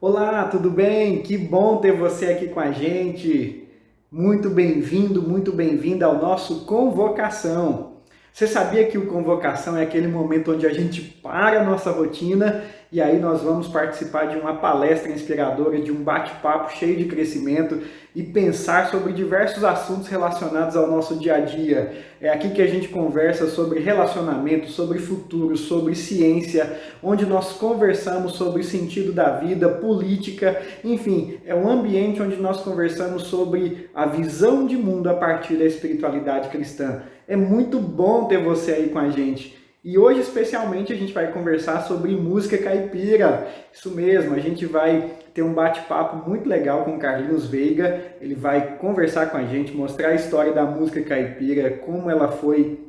Olá, tudo bem? Que bom ter você aqui com a gente. Muito bem-vindo, muito bem-vinda ao nosso Convocação. Você sabia que o Convocação é aquele momento onde a gente para a nossa rotina e aí nós vamos participar de uma palestra inspiradora, de um bate-papo cheio de crescimento e pensar sobre diversos assuntos relacionados ao nosso dia a dia. É aqui que a gente conversa sobre relacionamento, sobre futuro, sobre ciência, onde nós conversamos sobre o sentido da vida, política, enfim, é um ambiente onde nós conversamos sobre a visão de mundo a partir da espiritualidade cristã. É muito bom ter você aí com a gente. E hoje, especialmente, a gente vai conversar sobre música caipira. Isso mesmo, a gente vai ter um bate-papo muito legal com o Carlinhos Veiga. Ele vai conversar com a gente, mostrar a história da música caipira, como ela foi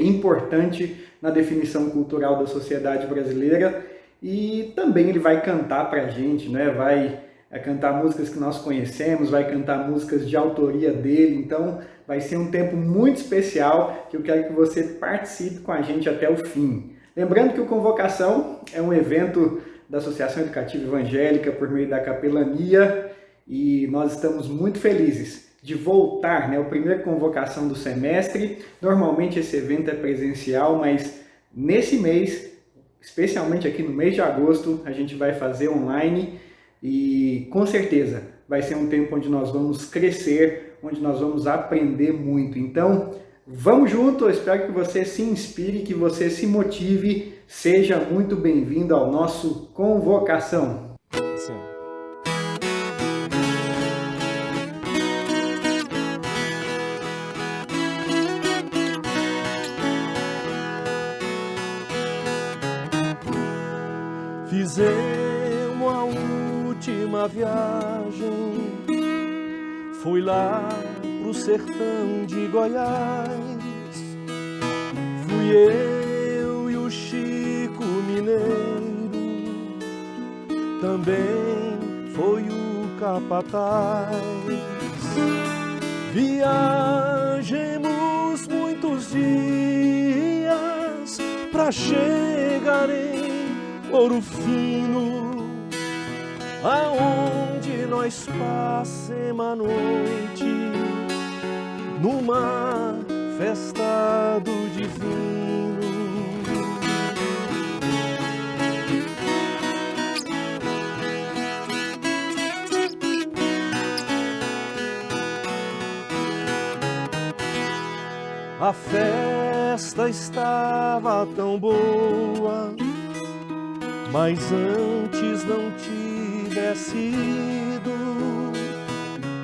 importante na definição cultural da sociedade brasileira. E também ele vai cantar para a gente, né? Vai cantar músicas que nós conhecemos, vai cantar músicas de autoria dele. Então vai ser um tempo muito especial que eu quero que você participe com a gente até o fim. Lembrando que o Convocação é um evento da Associação Educativa Evangélica por meio da Capelania e nós estamos muito felizes de voltar, né? A primeira convocação do semestre. Normalmente esse evento é presencial, mas nesse mês, especialmente aqui no mês de agosto, a gente vai fazer online e com certeza vai ser um tempo onde nós vamos crescer, onde nós vamos aprender muito. Então, vamos junto, eu espero que você se inspire, que você se motive, seja muito bem-vindo ao nosso Convocação. Sim. Fizemos a última viagem, fui lá pro sertão de Goiás. Fui eu e o Chico Mineiro, também foi o Capataz. Viajemos muitos dias pra chegar em Ouro Fino, aonde nós passemos a noite numa festa do divino. A festa estava tão boa, mas antes não tivesse ido,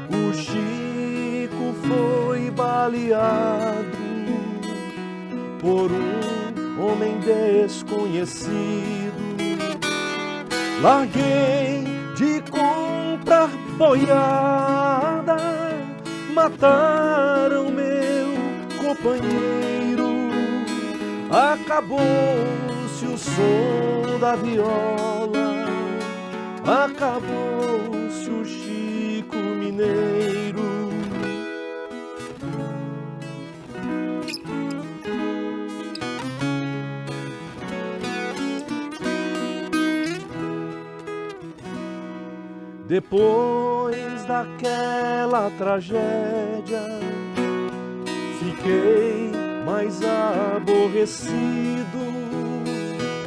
o Chico foi baleado por um homem desconhecido. Larguei de comprar boiada, mataram meu companheiro, acabou-se o som da viola, acabou-se o Chico Mineiro. Depois daquela tragédia, fiquei mais aborrecido.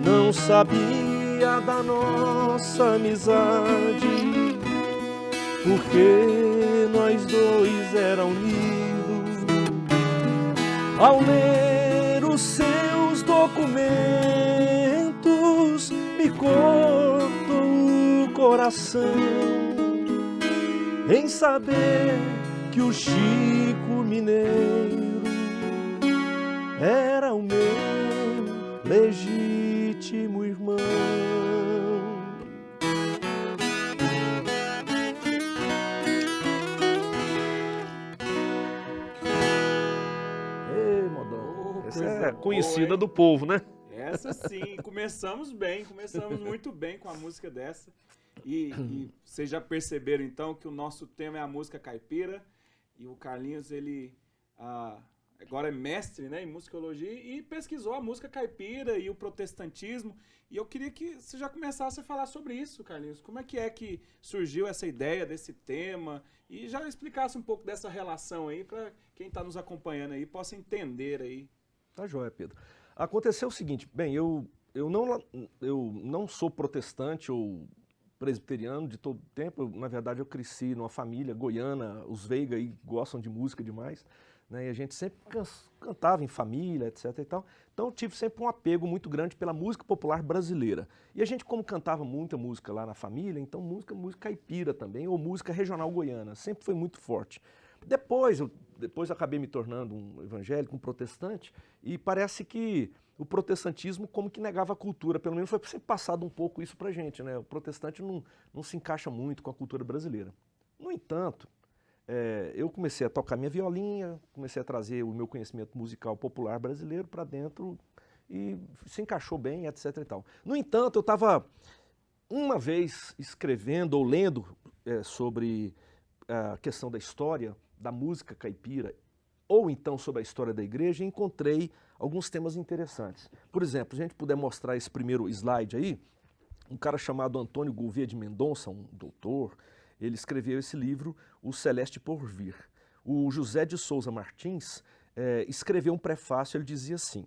Não sabia da nossa amizade, porque nós dois era unidos. Ao ler os seus documentos, me cortou o coração em saber que o Chico Mineiro era o meu legítimo irmão. Ei, Modão, essa é conhecida do povo, né? Essa sim, começamos muito bem com a música dessa. E vocês já perceberam então que o nosso tema é a música caipira e o Carlinhos, ele agora é mestre, né, em musicologia, e pesquisou a música caipira e o protestantismo. E eu queria que você já começasse a falar sobre isso, Carlinhos. Como é que surgiu essa ideia desse tema? E já explicasse um pouco dessa relação aí, para quem está nos acompanhando aí possa entender aí. Tá joia, Pedro. Aconteceu o seguinte, bem, eu não sou protestante ou presbiteriano de todo tempo. Na verdade, eu cresci numa família goiana, os Veiga aí gostam de música demais, né? E a gente sempre cantava em família, etc e tal. Então eu tive sempre um apego muito grande pela música popular brasileira. E a gente, como cantava muita música lá na família, então música caipira também, ou música regional goiana, sempre foi muito forte. Depois eu acabei me tornando um evangélico, um protestante, e parece que o protestantismo como que negava a cultura, pelo menos foi sempre passado um pouco isso pra gente, né? O protestante não se encaixa muito com a cultura brasileira. No entanto, eu comecei a tocar minha violinha, comecei a trazer o meu conhecimento musical popular brasileiro para dentro e se encaixou bem, etc e tal. No entanto, eu estava uma vez escrevendo ou lendo sobre a questão da história da música caipira, ou então sobre a história da igreja, e encontrei alguns temas interessantes. Por exemplo, se a gente puder mostrar esse primeiro slide aí, um cara chamado Antônio Gouveia de Mendonça, um doutor, ele escreveu esse livro, O Celeste Porvir. O José de Souza Martins escreveu um prefácio, ele dizia assim: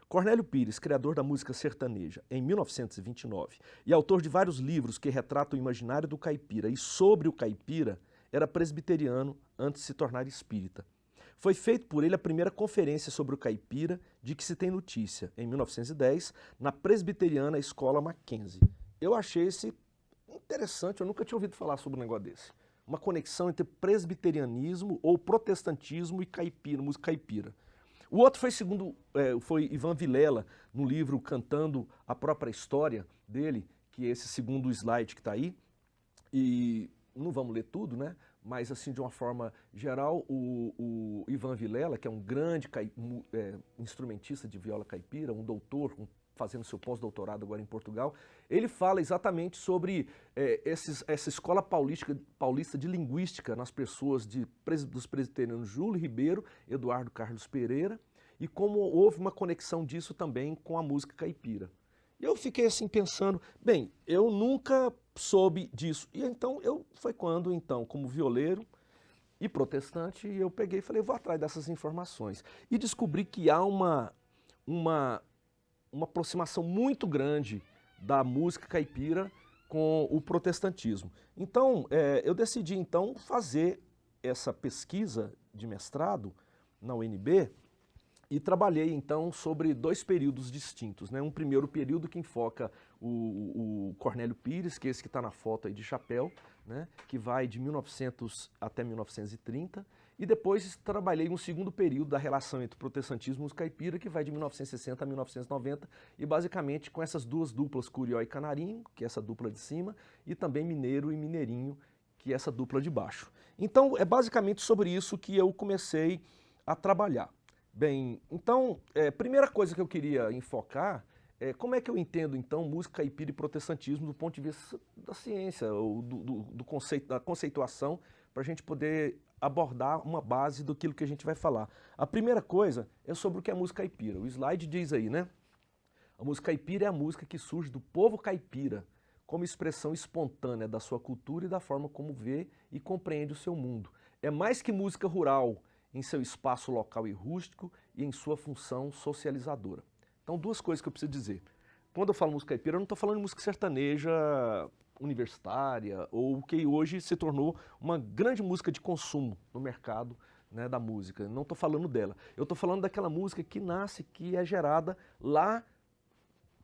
Cornélio Pires, criador da música sertaneja, em 1929, e autor de vários livros que retratam o imaginário do caipira e sobre o caipira, era presbiteriano antes de se tornar espírita. Foi feito por ele a primeira conferência sobre o caipira de que se tem notícia, em 1910, na presbiteriana Escola Mackenzie. Eu achei esse interessante, eu nunca tinha ouvido falar sobre um negócio desse. Uma conexão entre presbiterianismo ou protestantismo e caipira, música caipira. O outro foi Ivan Vilela, no livro Cantando a Própria História dele, que é esse segundo slide que está aí. E não vamos ler tudo, né? Mas, assim, de uma forma geral, o Ivan Vilela, que é um grande instrumentista de viola caipira, um doutor, fazendo seu pós-doutorado agora em Portugal, ele fala exatamente sobre essa escola paulista de linguística nas pessoas dos presbiterianos Júlio Ribeiro, Eduardo Carlos Pereira, e como houve uma conexão disso também com a música caipira. E eu fiquei assim pensando, bem, eu nunca soube disso. E então, foi quando, então, como violeiro e protestante, eu peguei e falei, vou atrás dessas informações. E descobri que há uma aproximação muito grande da música caipira com o protestantismo. Então, eu decidi, então, fazer essa pesquisa de mestrado na UNB, e trabalhei, então, sobre dois períodos distintos, né? Um primeiro período que enfoca o Cornélio Pires, que é esse que está na foto aí de chapéu, né? Que vai de 1900 até 1930. E depois trabalhei um segundo período da relação entre protestantismo e música caipira, que vai de 1960 a 1990, e basicamente com essas duas duplas, Curió e Canarinho, que é essa dupla de cima, e também Mineiro e Mineirinho, que é essa dupla de baixo. Então, é basicamente sobre isso que eu comecei a trabalhar. Bem, então, primeira coisa que eu queria enfocar é como é que eu entendo, então, música caipira e protestantismo do ponto de vista da ciência, ou do conceito, da conceituação, para a gente poder abordar uma base do que a gente vai falar. A primeira coisa é sobre o que é a música caipira. O slide diz aí, né? A música caipira é a música que surge do povo caipira, como expressão espontânea da sua cultura e da forma como vê e compreende o seu mundo. É mais que música rural, em seu espaço local e rústico e em sua função socializadora. Então, duas coisas que eu preciso dizer. Quando eu falo música caipira, eu não estou falando de música sertaneja universitária, ou que hoje se tornou uma grande música de consumo no mercado, né, da música. Não estou falando dela. Eu estou falando daquela música que nasce, que é gerada lá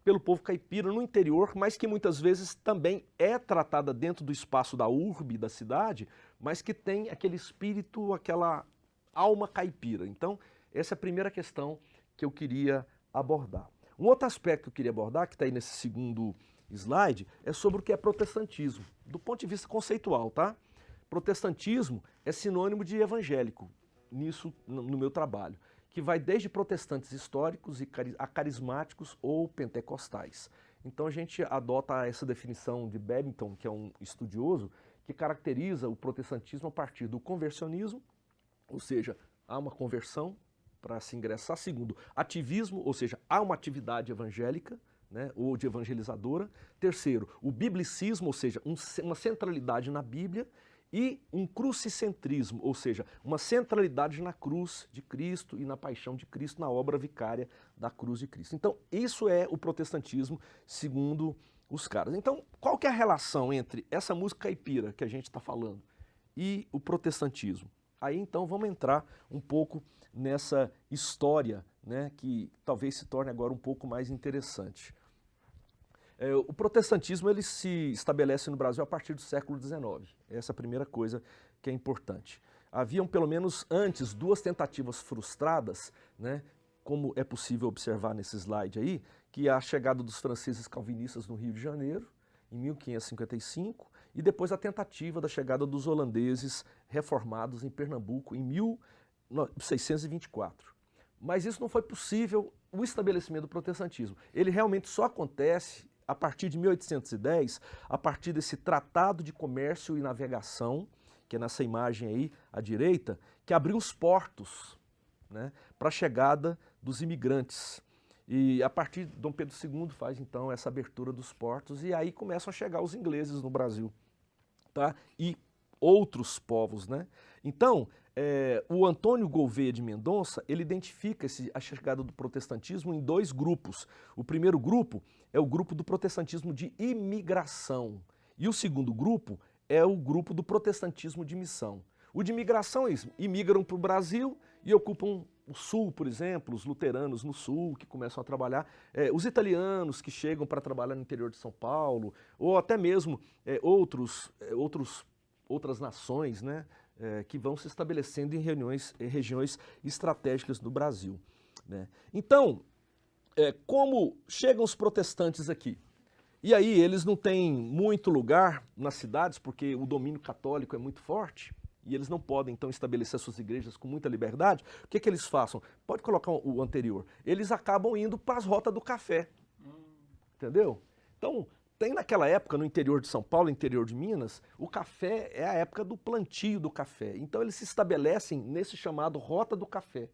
pelo povo caipira no interior, mas que muitas vezes também é tratada dentro do espaço da urbe, da cidade, mas que tem aquele espírito, aquela alma caipira. Então, essa é a primeira questão que eu queria abordar. Um outro aspecto que eu queria abordar, que está aí nesse segundo slide, é sobre o que é protestantismo, do ponto de vista conceitual, tá? Protestantismo é sinônimo de evangélico, nisso no meu trabalho, que vai desde protestantes históricos a carismáticos ou pentecostais. Então a gente adota essa definição de Babington, que é um estudioso, que caracteriza o protestantismo a partir do conversionismo, ou seja, há uma conversão para se ingressar. Segundo, ativismo, ou seja, há uma atividade evangélica, né, ou de evangelizadora. Terceiro, o biblicismo, ou seja, uma centralidade na Bíblia. E um crucicentrismo, ou seja, uma centralidade na cruz de Cristo e na paixão de Cristo, na obra vicária da cruz de Cristo. Então, isso é o protestantismo segundo os caras. Então, qual que é a relação entre essa música caipira que a gente está falando e o protestantismo? Aí, então, vamos entrar um pouco nessa história, né, que talvez se torne agora um pouco mais interessante. O protestantismo ele se estabelece no Brasil a partir do século XIX. Essa é a primeira coisa que é importante. Haviam, pelo menos antes, duas tentativas frustradas, né, como é possível observar nesse slide aí, que é a chegada dos franceses calvinistas no Rio de Janeiro, em 1555, e depois a tentativa da chegada dos holandeses reformados em Pernambuco, em 1624. Mas isso não foi possível, o estabelecimento do protestantismo. Ele realmente só acontece a partir de 1810, a partir desse Tratado de Comércio e Navegação, que é nessa imagem aí à direita, que abriu os portos, né, para a chegada dos imigrantes. E a partir de Dom Pedro II faz então essa abertura dos portos e aí começam a chegar os ingleses no Brasil, tá? E outros povos, né? Então, o Antônio Gouveia de Mendonça, ele identifica a chegada do protestantismo em dois grupos. O primeiro grupo é o grupo do protestantismo de imigração e o segundo grupo é o grupo do protestantismo de missão. O de imigração, eles imigram para o Brasil e ocupam o sul, por exemplo, os luteranos no sul que começam a trabalhar, os italianos que chegam para trabalhar no interior de São Paulo, ou até mesmo outras nações, né, que vão se estabelecendo em regiões estratégicas do Brasil, né? Então, como chegam os protestantes aqui? E aí eles não têm muito lugar nas cidades, porque o domínio católico é muito forte, e eles não podem, então, estabelecer suas igrejas com muita liberdade. O que eles façam? Pode colocar o anterior. Eles acabam indo para as rotas do café, entendeu? Então, tem naquela época, no interior de São Paulo, interior de Minas, o café é a época do plantio do café. Então eles se estabelecem nesse chamado Rota do Café,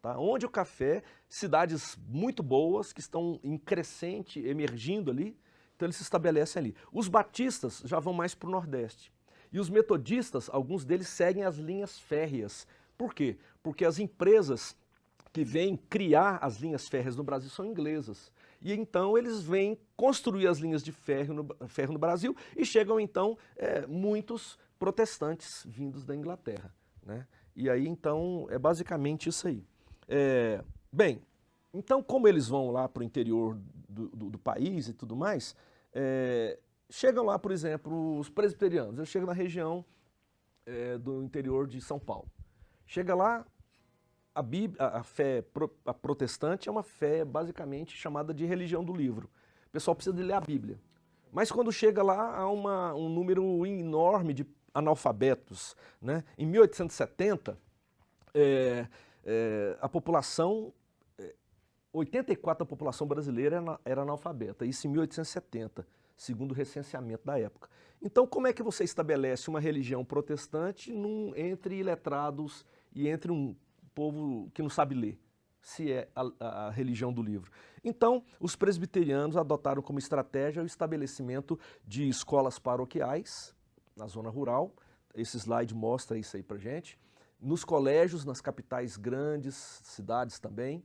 tá? Onde o café, cidades muito boas, que estão em crescente, emergindo ali, então eles se estabelecem ali. Os batistas já vão mais para o Nordeste. E os metodistas, alguns deles seguem as linhas férreas. Por quê? Porque as empresas que vêm criar as linhas férreas no Brasil são inglesas. E então eles vêm construir as linhas de ferro no Brasil e chegam então muitos protestantes vindos da Inglaterra, né? E aí então é basicamente isso aí. Bem, então como eles vão lá para o interior do país e tudo mais, chegam lá, por exemplo, os presbiterianos. Eles chegam na região do interior de São Paulo. Chega lá, a fé protestante é uma fé basicamente chamada de religião do livro. O pessoal precisa de ler a Bíblia. Mas quando chega lá, há um número enorme de analfabetos, né? Em 1870, a população, 84% da população brasileira era analfabeta, isso em 1870, segundo o recenseamento da época. Então, como é que você estabelece uma religião protestante entre iletrados e entre um povo que não sabe ler, se é a religião do livro? Então, os presbiterianos adotaram como estratégia o estabelecimento de escolas paroquiais na zona rural. Esse slide mostra isso aí pra gente. Nos colégios, nas capitais grandes, cidades também.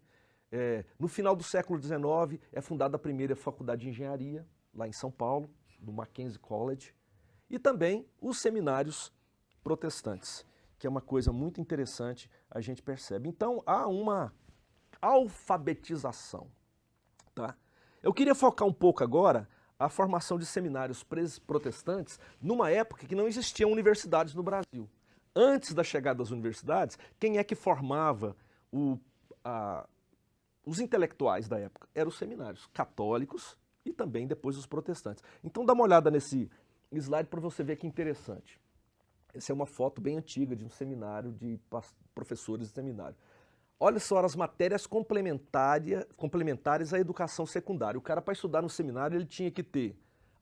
No final do século XIX é fundada a primeira faculdade de engenharia, lá em São Paulo, no Mackenzie College. E também os seminários protestantes, que é uma coisa muito interessante, a gente percebe. Então, há uma alfabetização, tá? Eu queria focar um pouco agora a formação de seminários protestantes numa época que não existiam universidades no Brasil. Antes da chegada das universidades, quem é que formava os intelectuais da época? Eram os seminários católicos e também depois os protestantes. Então dá uma olhada nesse slide para você ver que interessante. Essa é uma foto bem antiga de um seminário, de professores de seminário. Olha só as matérias complementares à educação secundária. O cara, para estudar no seminário, ele tinha que ter,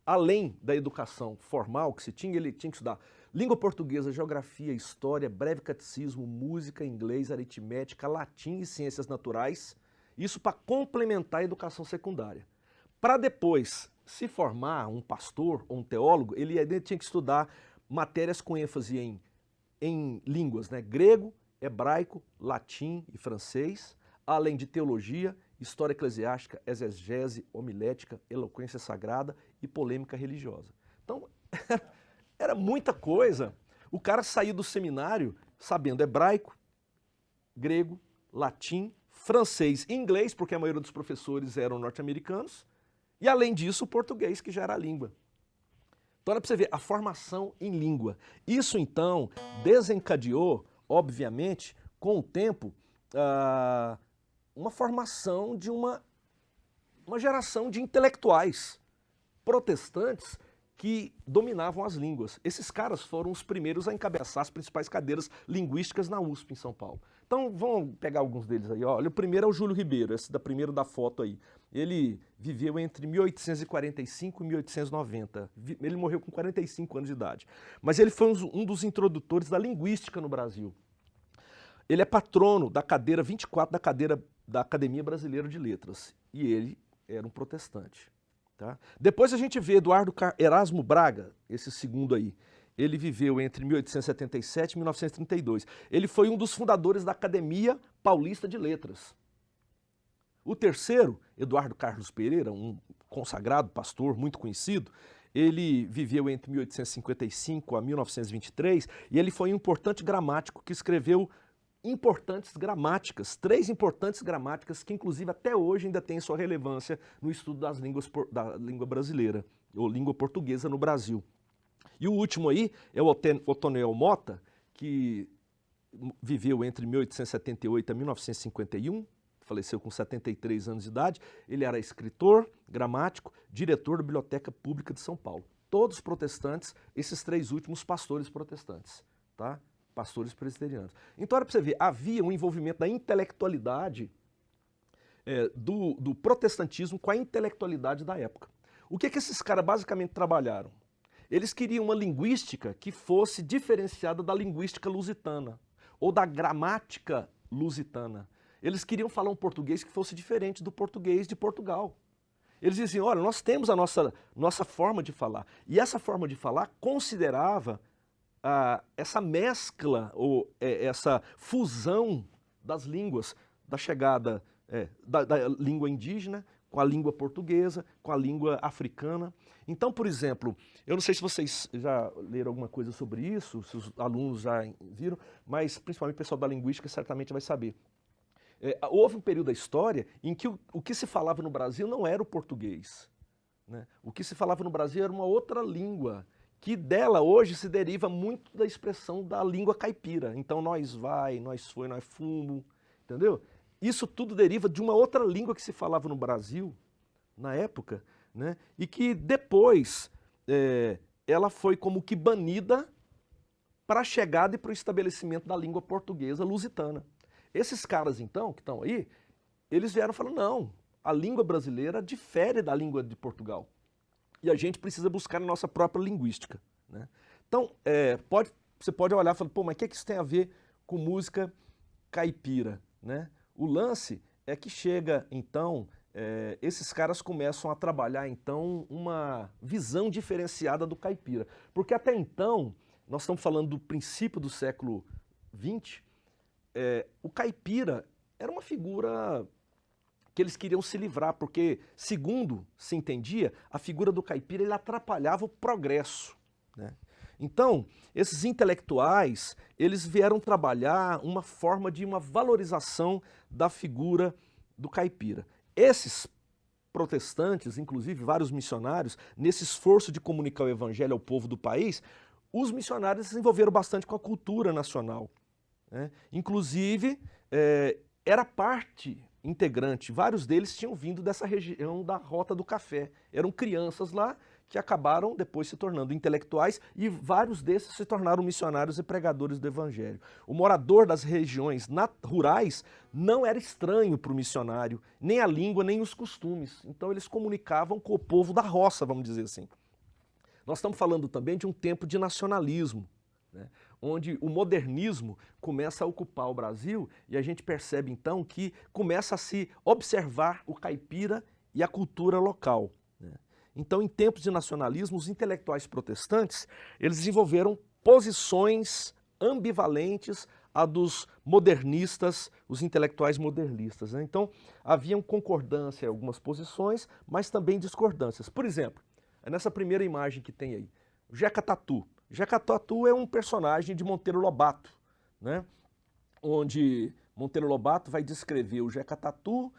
além da educação formal que se tinha, ele tinha que estudar Língua portuguesa, geografia, história, breve catecismo, música, inglês, aritmética, latim e ciências naturais. Isso para complementar a educação secundária. Para depois se formar um pastor ou um teólogo, ele ainda tinha que estudar matérias com ênfase em línguas, né? Grego, hebraico, latim e francês, além de teologia, história eclesiástica, exegese, homilética, eloquência sagrada e polêmica religiosa. Então, era muita coisa. O cara saía do seminário sabendo hebraico, grego, latim, francês e inglês, porque a maioria dos professores eram norte-americanos, e além disso o português, que já era a língua. Então era para você ver a formação em língua. Isso então desencadeou, obviamente, com o tempo, uma formação de uma geração de intelectuais protestantes que dominavam as línguas. Esses caras foram os primeiros a encabeçar as principais cadeiras linguísticas na USP em São Paulo. Então vamos pegar alguns deles aí. Olha, o primeiro é o Júlio Ribeiro, esse primeiro da foto aí. Ele viveu entre 1845 e 1890. Ele morreu com 45 anos de idade. Mas ele foi um dos introdutores da linguística no Brasil. Ele é patrono da cadeira 24 da Academia Brasileira de Letras. E ele era um protestante. Tá? Depois a gente vê Eduardo Erasmo Braga, esse segundo aí. Ele viveu entre 1877 e 1932. Ele foi um dos fundadores da Academia Paulista de Letras. O terceiro, Eduardo Carlos Pereira, um consagrado pastor muito conhecido, ele viveu entre 1855 a 1923 e ele foi um importante gramático que escreveu importantes gramáticas, 3 importantes gramáticas que inclusive até hoje ainda têm sua relevância no estudo das línguas da língua brasileira, ou língua portuguesa no Brasil. E o último aí é o Otoniel Mota, que viveu entre 1878 a 1951, faleceu com 73 anos de idade. Ele era escritor, gramático, diretor da Biblioteca Pública de São Paulo. Todos protestantes, esses 3 últimos pastores protestantes, tá? Pastores presbiterianos. Então, era para você ver, havia um envolvimento da intelectualidade do protestantismo com a intelectualidade da época. O que esses caras basicamente trabalharam? Eles queriam uma linguística que fosse diferenciada da linguística lusitana, ou da gramática lusitana. Eles queriam falar um português que fosse diferente do português de Portugal. Eles diziam, olha, nós temos a nossa forma de falar. E essa forma de falar considerava essa mescla, ou essa fusão das línguas, da chegada da língua indígena com a língua portuguesa, com a língua africana. Então, por exemplo, eu não sei se vocês já leram alguma coisa sobre isso, se os alunos já viram, mas principalmente o pessoal da linguística certamente vai saber. Houve um período da história em que o que se falava no Brasil não era o português, né? O que se falava no Brasil era uma outra língua, que dela hoje se deriva muito da expressão da língua caipira. Então, nós vai, nós foi, nós fumo, entendeu? Isso tudo deriva de uma outra língua que se falava no Brasil, na época, né? E que depois ela foi como que banida para a chegada e para o estabelecimento da língua portuguesa lusitana. Esses caras, então, que estão aí, eles vieram e falaram, não, a língua brasileira difere da língua de Portugal. E a gente precisa buscar a nossa própria linguística, né? Então, você pode olhar e falar, pô, mas o que isso tem a ver com música caipira, né? O lance é que chega, então, esses caras começam a trabalhar, então, uma visão diferenciada do caipira. Porque até então, nós estamos falando do princípio do século XX, o caipira era uma figura que eles queriam se livrar, porque, segundo se entendia, a figura do caipira ele atrapalhava o progresso, né? Então, esses intelectuais, eles vieram trabalhar uma forma de uma valorização da figura do caipira. Esses protestantes, inclusive vários missionários, nesse esforço de comunicar o evangelho ao povo do país, os missionários se envolveram bastante com a cultura nacional, né? Inclusive, era parte integrante, vários deles tinham vindo dessa região da Rota do Café. Eram crianças lá que acabaram depois se tornando intelectuais e vários desses se tornaram missionários e pregadores do evangelho. O morador das regiões rurais não era estranho para o missionário, nem a língua, nem os costumes. Então eles comunicavam com o povo da roça, vamos dizer assim. Nós estamos falando também de um tempo de nacionalismo, né? Onde o modernismo começa a ocupar o Brasil e a gente percebe então que começa a se observar o caipira e a cultura local, né? Então, em tempos de nacionalismo, os intelectuais protestantes, eles desenvolveram posições ambivalentes a dos modernistas, os intelectuais modernistas, né? Então, haviam concordância em algumas posições, mas também discordâncias. Por exemplo, nessa primeira imagem que tem aí, o Jeca Tatu. Jeca Tatu é um personagem de Monteiro Lobato, né? Onde Monteiro Lobato vai descrever o Jeca Tatu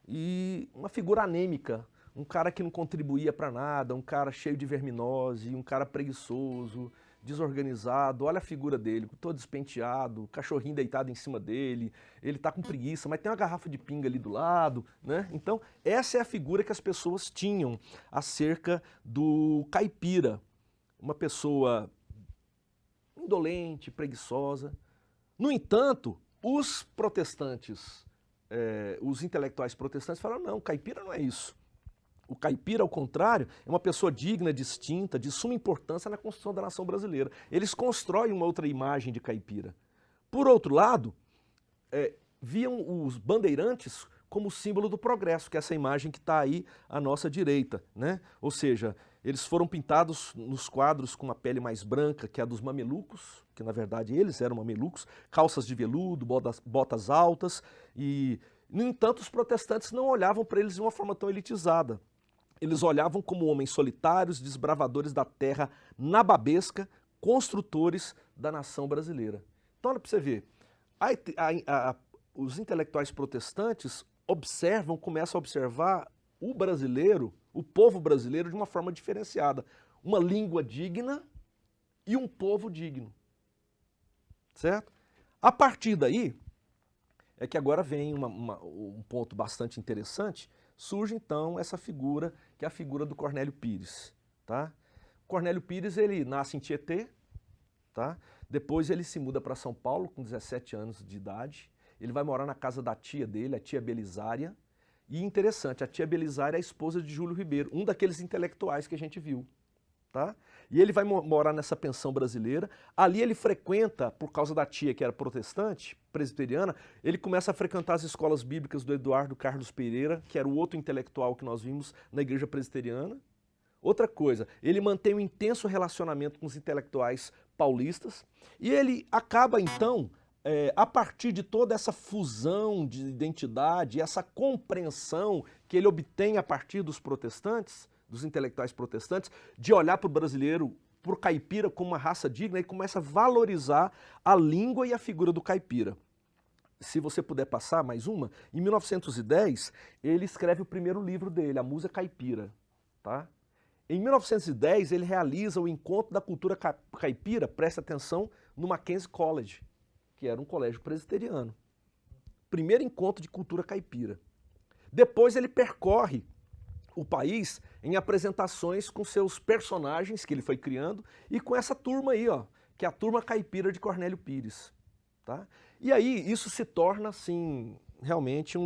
e uma figura anêmica, um cara que não contribuía para nada, um cara cheio de verminose, um cara preguiçoso, desorganizado. Olha a figura dele, todo despenteado, cachorrinho deitado em cima dele, ele tá com preguiça, mas tem uma garrafa de pinga ali do lado, né? Então, essa é a figura que as pessoas tinham acerca do caipira, uma pessoa indolente, preguiçosa. No entanto, os protestantes, os intelectuais protestantes falaram, não, caipira não é isso. O caipira, ao contrário, é uma pessoa digna, distinta, de suma importância na construção da nação brasileira. Eles constroem uma outra imagem de caipira. Por outro lado, viam os bandeirantes como símbolo do progresso, que é essa imagem que está aí à nossa direita, né? Ou seja, eles foram pintados nos quadros com uma pele mais branca, que é a dos mamelucos, que na verdade eles eram mamelucos, calças de veludo, botas altas, e, no entanto, os protestantes não olhavam para eles de uma forma tão elitizada. Eles olhavam como homens solitários, desbravadores da terra nababesca, construtores da nação brasileira. Então, olha para você ver, os intelectuais protestantes começam a observar o brasileiro, o povo brasileiro, de uma forma diferenciada. Uma língua digna e um povo digno. Certo? A partir daí, é que agora vem um ponto bastante interessante. Surge então essa figura, que é a figura do Cornélio Pires. Tá? Cornélio Pires, ele nasce em Tietê, tá? Depois ele se muda para São Paulo com 17 anos de idade. Ele vai morar na casa da tia dele, a tia Belisária. E interessante, a tia Belisária é a esposa de Júlio Ribeiro, um daqueles intelectuais que a gente viu. Tá? E ele vai morar nessa pensão brasileira. Ali ele frequenta, por causa da tia que era protestante, presbiteriana, ele começa a frequentar as escolas bíblicas do Eduardo Carlos Pereira, que era o outro intelectual que nós vimos na igreja presbiteriana. Outra coisa, ele mantém um intenso relacionamento com os intelectuais paulistas e ele acaba então, a partir de toda essa fusão de identidade, essa compreensão que ele obtém a partir dos protestantes, dos intelectuais protestantes, de olhar para o brasileiro, para o caipira como uma raça digna, e começa a valorizar a língua e a figura do caipira. Se você puder passar mais uma, em 1910 ele escreve o primeiro livro dele, A Musa Caipira. Tá? Em 1910 ele realiza o Encontro da Cultura Caipira, presta atenção, no Mackenzie College, que era um colégio presbiteriano. Primeiro encontro de cultura caipira. Depois ele percorre o país em apresentações com seus personagens que ele foi criando e com essa turma aí, ó, que é a turma caipira de Cornélio Pires. Tá? E aí isso se torna, assim, realmente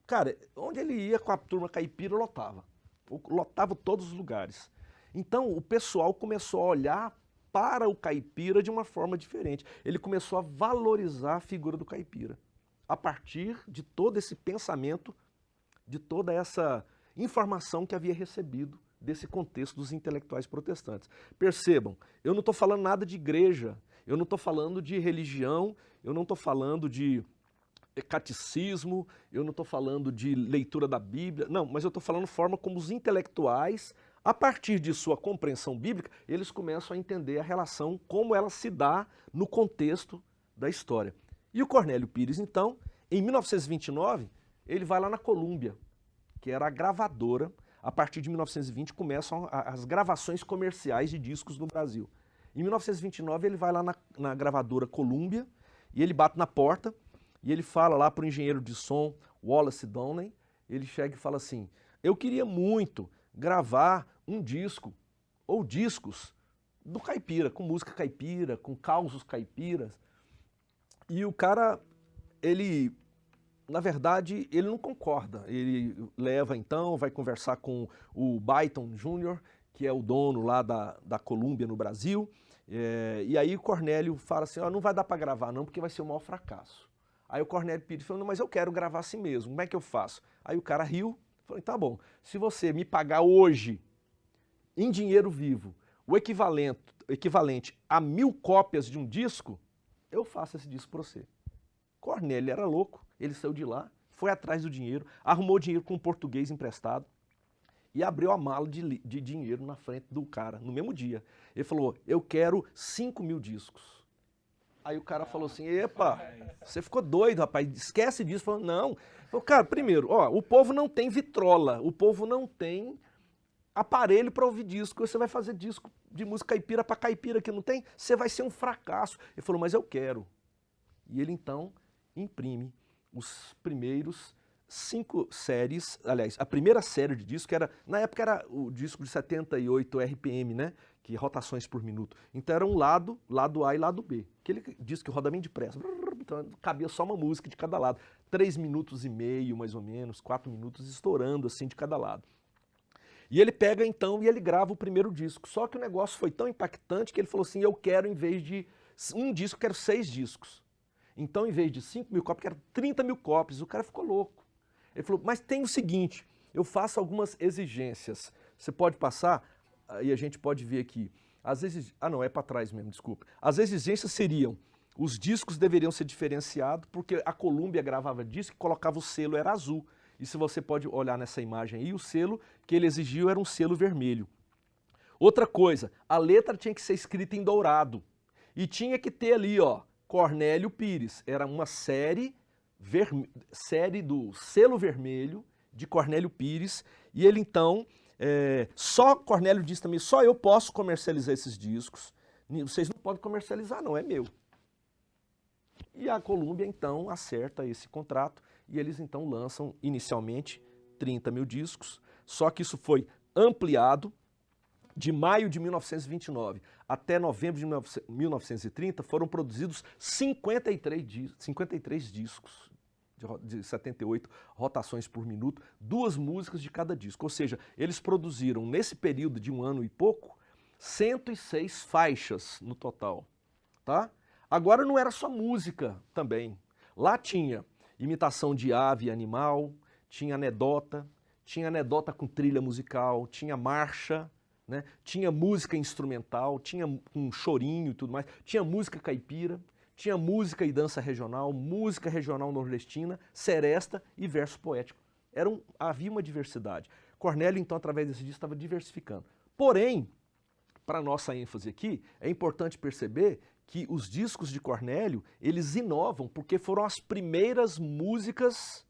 Cara, onde ele ia com a turma caipira, lotava todos os lugares. Então o pessoal começou a olhar para o caipira de uma forma diferente. Ele começou a valorizar a figura do caipira, a partir de todo esse pensamento, de toda essa informação que havia recebido desse contexto dos intelectuais protestantes. Percebam, eu não estou falando nada de igreja, eu não estou falando de religião, eu não estou falando de catecismo, eu não estou falando de leitura da Bíblia, não, mas eu estou falando forma como os intelectuais, a partir de sua compreensão bíblica, eles começam a entender a relação, como ela se dá no contexto da história. E o Cornélio Pires, então, em 1929, ele vai lá na Colômbia, que era a gravadora. A partir de 1920 começam as gravações comerciais de discos no Brasil. Em 1929 ele vai lá na gravadora Columbia e ele bate na porta e ele fala lá para o engenheiro de som Wallace Downey, ele chega e fala assim, eu queria muito gravar um disco ou discos do caipira, com música caipira, com causos caipiras. E o cara, ele, na verdade, ele não concorda. Ele leva então, vai conversar com o Byton Jr., que é o dono lá da Columbia no Brasil. E aí o Cornélio fala assim, não vai dar para gravar não, porque vai ser o maior fracasso. Aí o Cornélio Pires falou, não, mas eu quero gravar assim mesmo, como é que eu faço? Aí o cara riu, falou, tá bom, se você me pagar hoje, em dinheiro vivo, o equivalente a 1000 cópias de um disco, eu faço esse disco para você. Cornélio era louco, ele saiu de lá, foi atrás do dinheiro, arrumou dinheiro com um português emprestado e abriu a mala de dinheiro na frente do cara, no mesmo dia. Ele falou, eu quero 5.000 discos. Aí o cara falou assim, epa, você ficou doido, rapaz, esquece disso. Falou, não. Falou, cara, primeiro, o povo não tem vitrola, o povo não tem aparelho para ouvir disco, você vai fazer disco de música caipira para caipira que não tem, você vai ser um fracasso. Ele falou, mas eu quero. E ele então imprime os primeiros 5 séries, aliás, a primeira série de disco, na época era o disco de 78 RPM, né? Que rotações por minuto. Então era um lado A e lado B. Aquele disco que roda bem depressa. Então cabia só uma música de cada lado. 3 minutos e meio, mais ou menos, 4 minutos, estourando assim de cada lado. E ele pega então e ele grava o primeiro disco. Só que o negócio foi tão impactante que ele falou assim, eu quero em vez de um disco, quero 6 discos. Então em vez de 5.000 cópias, quero 30.000 cópias. O cara ficou louco. Ele falou, mas tem o seguinte, eu faço algumas exigências. Você pode passar, e a gente pode ver aqui. Não, é para trás mesmo, desculpa. As exigências seriam, os discos deveriam ser diferenciados, porque a Columbia gravava disco e colocava o selo, era azul. E se você pode olhar nessa imagem aí, o selo que ele exigiu era um selo vermelho. Outra coisa, a letra tinha que ser escrita em dourado. E tinha que ter ali, Cornélio Pires. Era uma série do selo vermelho de Cornélio Pires. E ele então, só Cornélio disse também, só eu posso comercializar esses discos. Vocês não podem comercializar não, é meu. E a Columbia então acerta esse contrato e eles então lançam inicialmente 30.000 discos, só que isso foi ampliado de maio de 1929 até novembro de 1930 foram produzidos 53 discos de 78 rotações por minuto, 2 músicas de cada disco, ou seja, eles produziram nesse período de 1 ano e pouco 106 faixas no total, tá? Agora não era só música também. Lá tinha imitação de ave e animal, tinha anedota com trilha musical, tinha marcha, né? Tinha música instrumental, tinha um chorinho e tudo mais, tinha música caipira, tinha música e dança regional, música regional nordestina, seresta e verso poético. Havia uma diversidade. Cornélio, então, através desse disco, estava diversificando. Porém, para nossa ênfase aqui, é importante perceber que os discos de Cornélio, eles inovam porque foram as primeiras músicas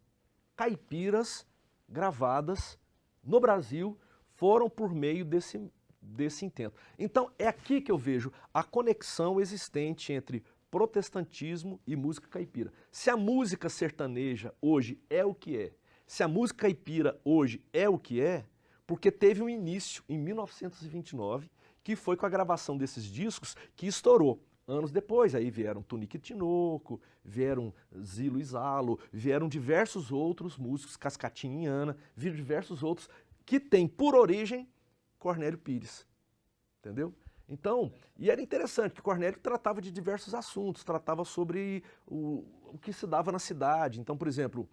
caipiras gravadas no Brasil, foram por meio desse intento. Então, é aqui que eu vejo a conexão existente entre protestantismo e música caipira. Se a música sertaneja hoje é o que é, se a música caipira hoje é o que é, porque teve um início em 1929, que foi com a gravação desses discos que estourou. Anos depois, aí vieram Tunique Tinoco, vieram Zilo e Zalo, vieram diversos outros músicos, Cascatinha e Ana, vieram diversos outros que têm por origem Cornélio Pires, entendeu? Então, e era interessante que Cornélio tratava de diversos assuntos, tratava sobre o que se dava na cidade. Então, por exemplo,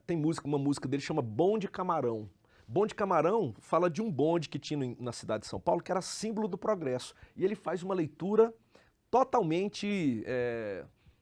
tem uma música dele que chama Bonde Camarão. Bonde Camarão fala de um bonde que tinha na cidade de São Paulo, que era símbolo do progresso. E ele faz uma leitura totalmente,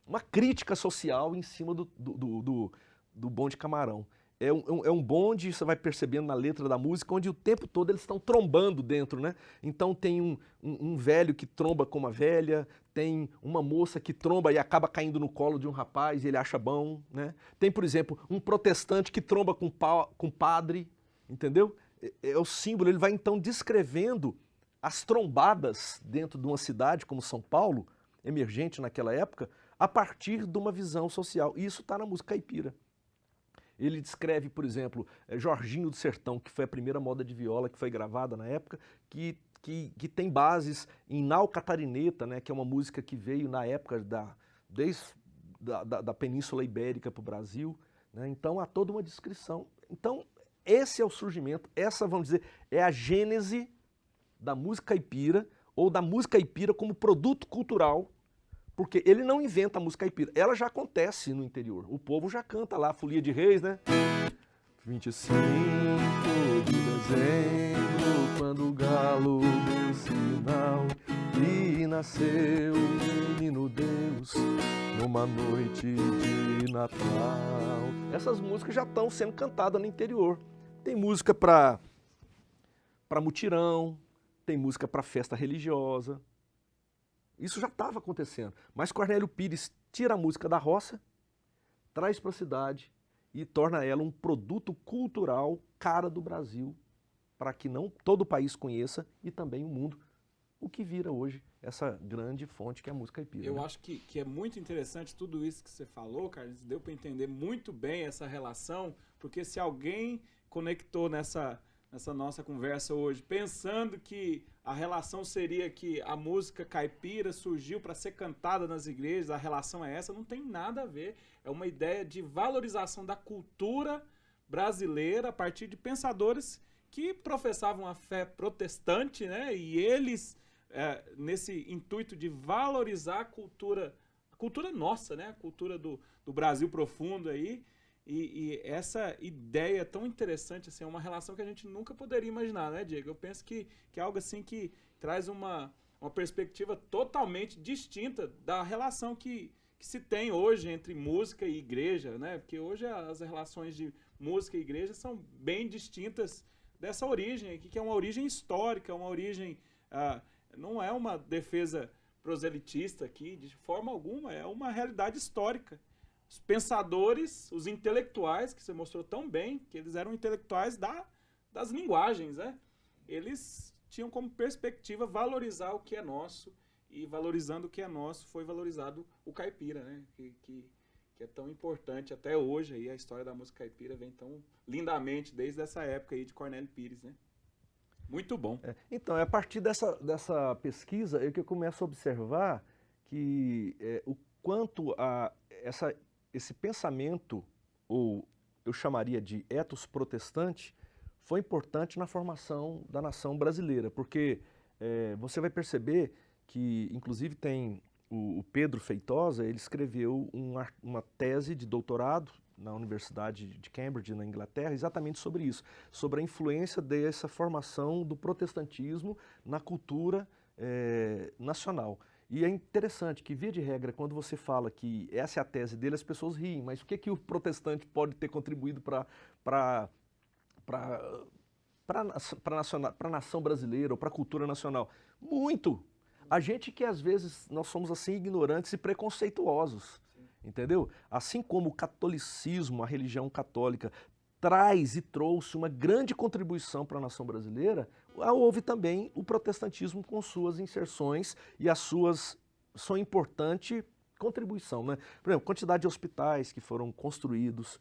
uma crítica social em cima do Bonde Camarão. É um bonde, você vai percebendo na letra da música, onde o tempo todo eles estão trombando dentro, né? Então tem um velho que tromba com uma velha, tem uma moça que tromba e acaba caindo no colo de um rapaz e ele acha bom, né? Tem, por exemplo, um protestante que tromba com padre, entendeu? É o símbolo, ele vai então descrevendo as trombadas dentro de uma cidade como São Paulo, emergente naquela época, a partir de uma visão social. E isso está na música caipira. Ele descreve, por exemplo, Jorginho do Sertão, que foi a primeira moda de viola que foi gravada na época, que tem bases em Nau Catarineta, né, que é uma música que veio na época desde da Península Ibérica para o Brasil. Né, então há toda uma descrição. Então esse é o surgimento, essa, vamos dizer, é a gênese da música caipira, ou da música caipira como produto cultural, porque ele não inventa a música caipira, ela já acontece no interior. O povo já canta lá, a Folia de Reis, né? 25 de dezembro, quando o galo deu sinal, e nasceu o menino Deus numa noite de Natal. Essas músicas já estão sendo cantadas no interior. Tem música para mutirão, tem música para festa religiosa. Isso já estava acontecendo. Mas Cornélio Pires tira a música da roça, traz para a cidade e torna ela um produto cultural cara do Brasil, para que não todo o país conheça e também o mundo, o que vira hoje essa grande fonte que é a música caipira. Eu né? acho que é muito interessante tudo isso que você falou, Carlos. Deu para entender muito bem essa relação, porque se alguém conectou nessa nossa conversa hoje, pensando que a relação seria que a música caipira surgiu para ser cantada nas igrejas, a relação é essa, não tem nada a ver. É uma ideia de valorização da cultura brasileira a partir de pensadores que professavam a fé protestante, né? E eles, nesse intuito de valorizar a cultura nossa, né? A cultura do Brasil profundo aí. E essa ideia tão interessante, assim, é uma relação que a gente nunca poderia imaginar, né, Diego? Eu penso que é algo assim que traz uma perspectiva totalmente distinta da relação que se tem hoje entre música e igreja, né? Porque hoje as relações de música e igreja são bem distintas dessa origem aqui, que é uma origem histórica, uma origem... não é uma defesa proselitista aqui, de forma alguma, é uma realidade histórica. Os pensadores, os intelectuais, que você mostrou tão bem, que eles eram intelectuais das linguagens, né? Eles tinham como perspectiva valorizar o que é nosso, e valorizando o que é nosso, foi valorizado o caipira, né? Que é tão importante até hoje, aí a história da música caipira vem tão lindamente desde essa época aí de Cornélio Pires, né? Muito bom. Então, é a partir dessa pesquisa é que eu começo a observar que o quanto esse pensamento, ou eu chamaria de ethos protestante, foi importante na formação da nação brasileira, porque você vai perceber que, inclusive, tem o Pedro Feitosa, ele escreveu uma tese de doutorado na Universidade de Cambridge, na Inglaterra, exatamente sobre isso, sobre a influência dessa formação do protestantismo na cultura nacional. E é interessante que, via de regra, quando você fala que essa é a tese dele, as pessoas riem, mas o que o protestante pode ter contribuído para a nação brasileira ou para a cultura nacional? Muito! A gente que, às vezes, nós somos assim ignorantes e preconceituosos, entendeu? Assim como o catolicismo, a religião católica, traz e trouxe uma grande contribuição para a nação brasileira, houve também o protestantismo com suas inserções e as suas sua importante contribuição, né? Por exemplo, quantidade de hospitais que foram construídos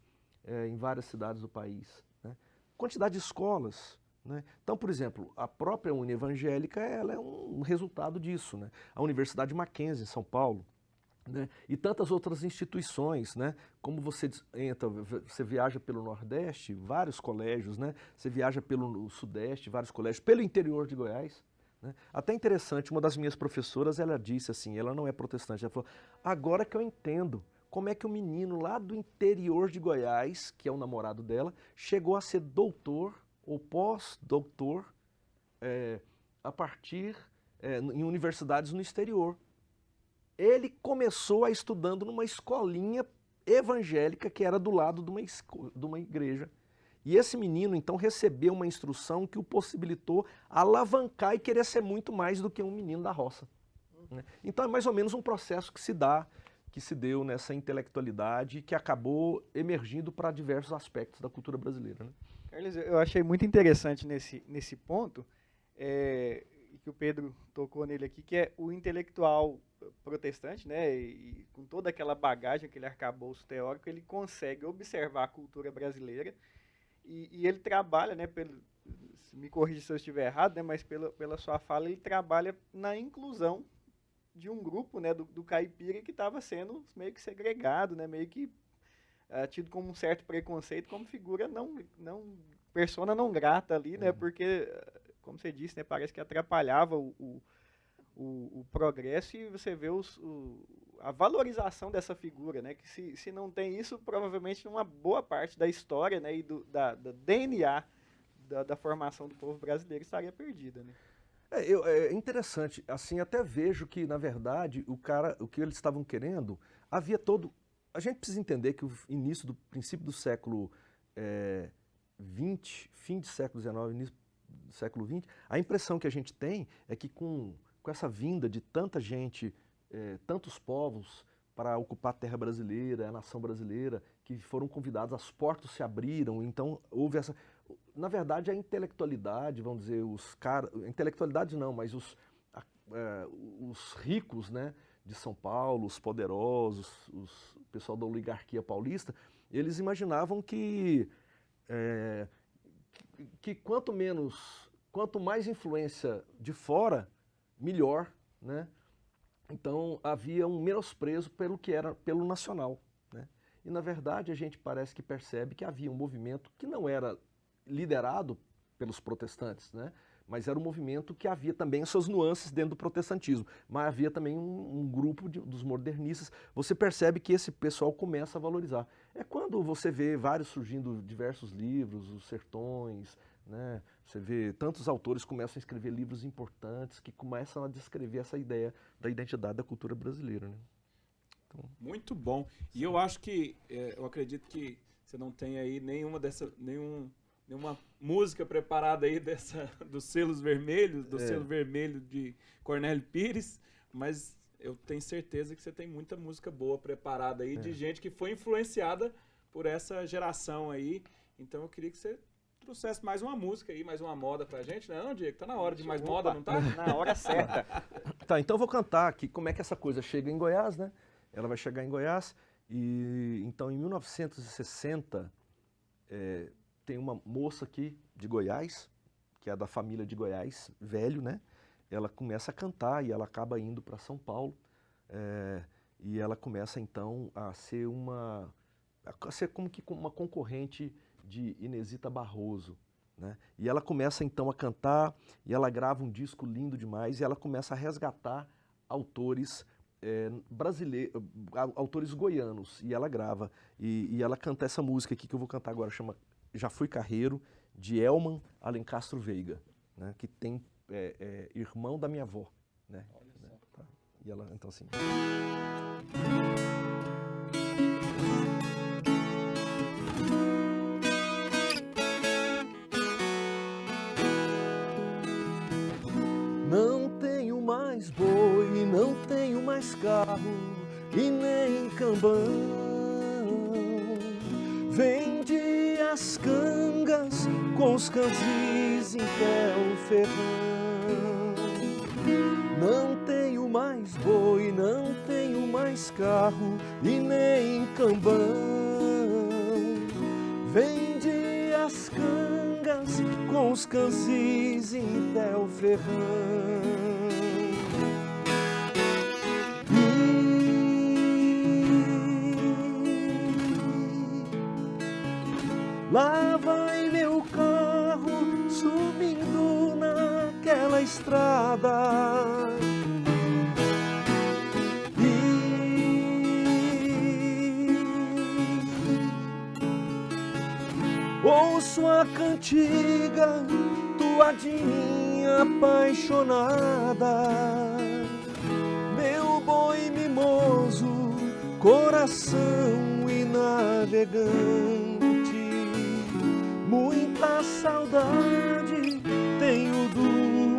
em várias cidades do país, né? Quantidade de escolas, né? Então, por exemplo, a própria União Evangélica ela é um resultado disso, né? A Universidade Mackenzie, em São Paulo, né? E tantas outras instituições, né? Como você viaja pelo Nordeste, vários colégios, né? Você viaja pelo Sudeste, vários colégios, pelo interior de Goiás, né? Até interessante, uma das minhas professoras, ela disse assim, ela não é protestante, ela falou, agora que eu entendo como é que o menino lá do interior de Goiás, que é o namorado dela, chegou a ser doutor ou pós-doutor a partir em universidades no exterior. Ele começou estudando numa escolinha evangélica que era do lado de uma igreja. E esse menino, então, recebeu uma instrução que o possibilitou alavancar e querer ser muito mais do que um menino da roça, né? Então, é mais ou menos um processo que se deu nessa intelectualidade que acabou emergindo para diversos aspectos da cultura brasileira, né? Carlos, eu achei muito interessante nesse ponto, que o Pedro tocou nele aqui, que é o intelectual protestante, né, e com toda aquela bagagem, aquele arcabouço teórico, ele consegue observar a cultura brasileira e ele trabalha, né, me corrija se eu estiver errado, né, mas pela sua fala, ele trabalha na inclusão de um grupo, né, do caipira que estava sendo meio que segregado, né, meio que tido como um certo preconceito, como figura persona não grata ali, né? Porque, como você disse, né, parece que atrapalhava o progresso, e você vê a valorização dessa figura, né? Que se não tem isso, provavelmente uma boa parte da história, né, e da DNA da formação do povo brasileiro estaria perdida, né? É interessante, assim, até vejo que, na verdade, o que eles estavam querendo, havia todo... A gente precisa entender que o início do princípio do século XX, fim do século XIX, início do século XX, a impressão que a gente tem é que com essa vinda de tanta gente, tantos povos para ocupar a terra brasileira, a nação brasileira, que foram convidados, as portas se abriram, então houve essa... Na verdade, a intelectualidade, vamos dizer, intelectualidade não, mas os ricos, né, de São Paulo, os poderosos, o pessoal da oligarquia paulista, eles imaginavam que quanto mais influência de fora, melhor, né? Então havia um menosprezo pelo nacional, né? E na verdade a gente parece que percebe que havia um movimento que não era liderado pelos protestantes, né? Mas era um movimento que havia também as suas nuances dentro do protestantismo, mas havia também um grupo dos modernistas. Você percebe que esse pessoal começa a valorizar. É quando você vê vários surgindo, diversos livros, os sertões, né? Você vê tantos autores começam a escrever livros importantes que começam a descrever essa ideia da identidade da cultura brasileira, né? Então... Muito bom. E eu acho que, eu acredito que você não tem aí nenhuma música preparada aí dos selos vermelhos, do selo vermelho de Cornélio Pires, mas eu tenho certeza que você tem muita música boa preparada aí, de gente que foi influenciada por essa geração aí. Então eu queria que você trouxesse mais uma música aí, mais uma moda pra gente, né? Não, Diego? Tá na hora de mais moda, não tá? Na hora certa. Tá, então eu vou cantar aqui como é que essa coisa chega em Goiás, né? Ela vai chegar em Goiás, e então em 1960 tem uma moça aqui de Goiás, que é da família de Goiás, velho, né? Ela começa a cantar e ela acaba indo para São Paulo, e ela começa então a ser como que uma concorrente de Inesita Barroso, né? E ela começa então a cantar, e ela grava um disco lindo demais, e ela começa a resgatar autores brasileiros, autores goianos, e ela grava, e ela canta essa música aqui que eu vou cantar agora, chama Já Fui Carreiro, de Elman Alencastro Veiga, né? Que tem irmão da minha avó, né? Tá. E ela, então assim... Não tenho mais boi, não tenho mais carro e nem cambão. Vendi as cangas com os canzis em Ferrão. Não tenho mais boi, não tenho mais carro e nem cambão. Vendi as cangas com os canzis em Ferrão. Lá vai meu carro subindo naquela estrada. Ouço a cantiga, toadinha apaixonada. Meu boi mimoso, coração e navegante. Muita saudade tenho do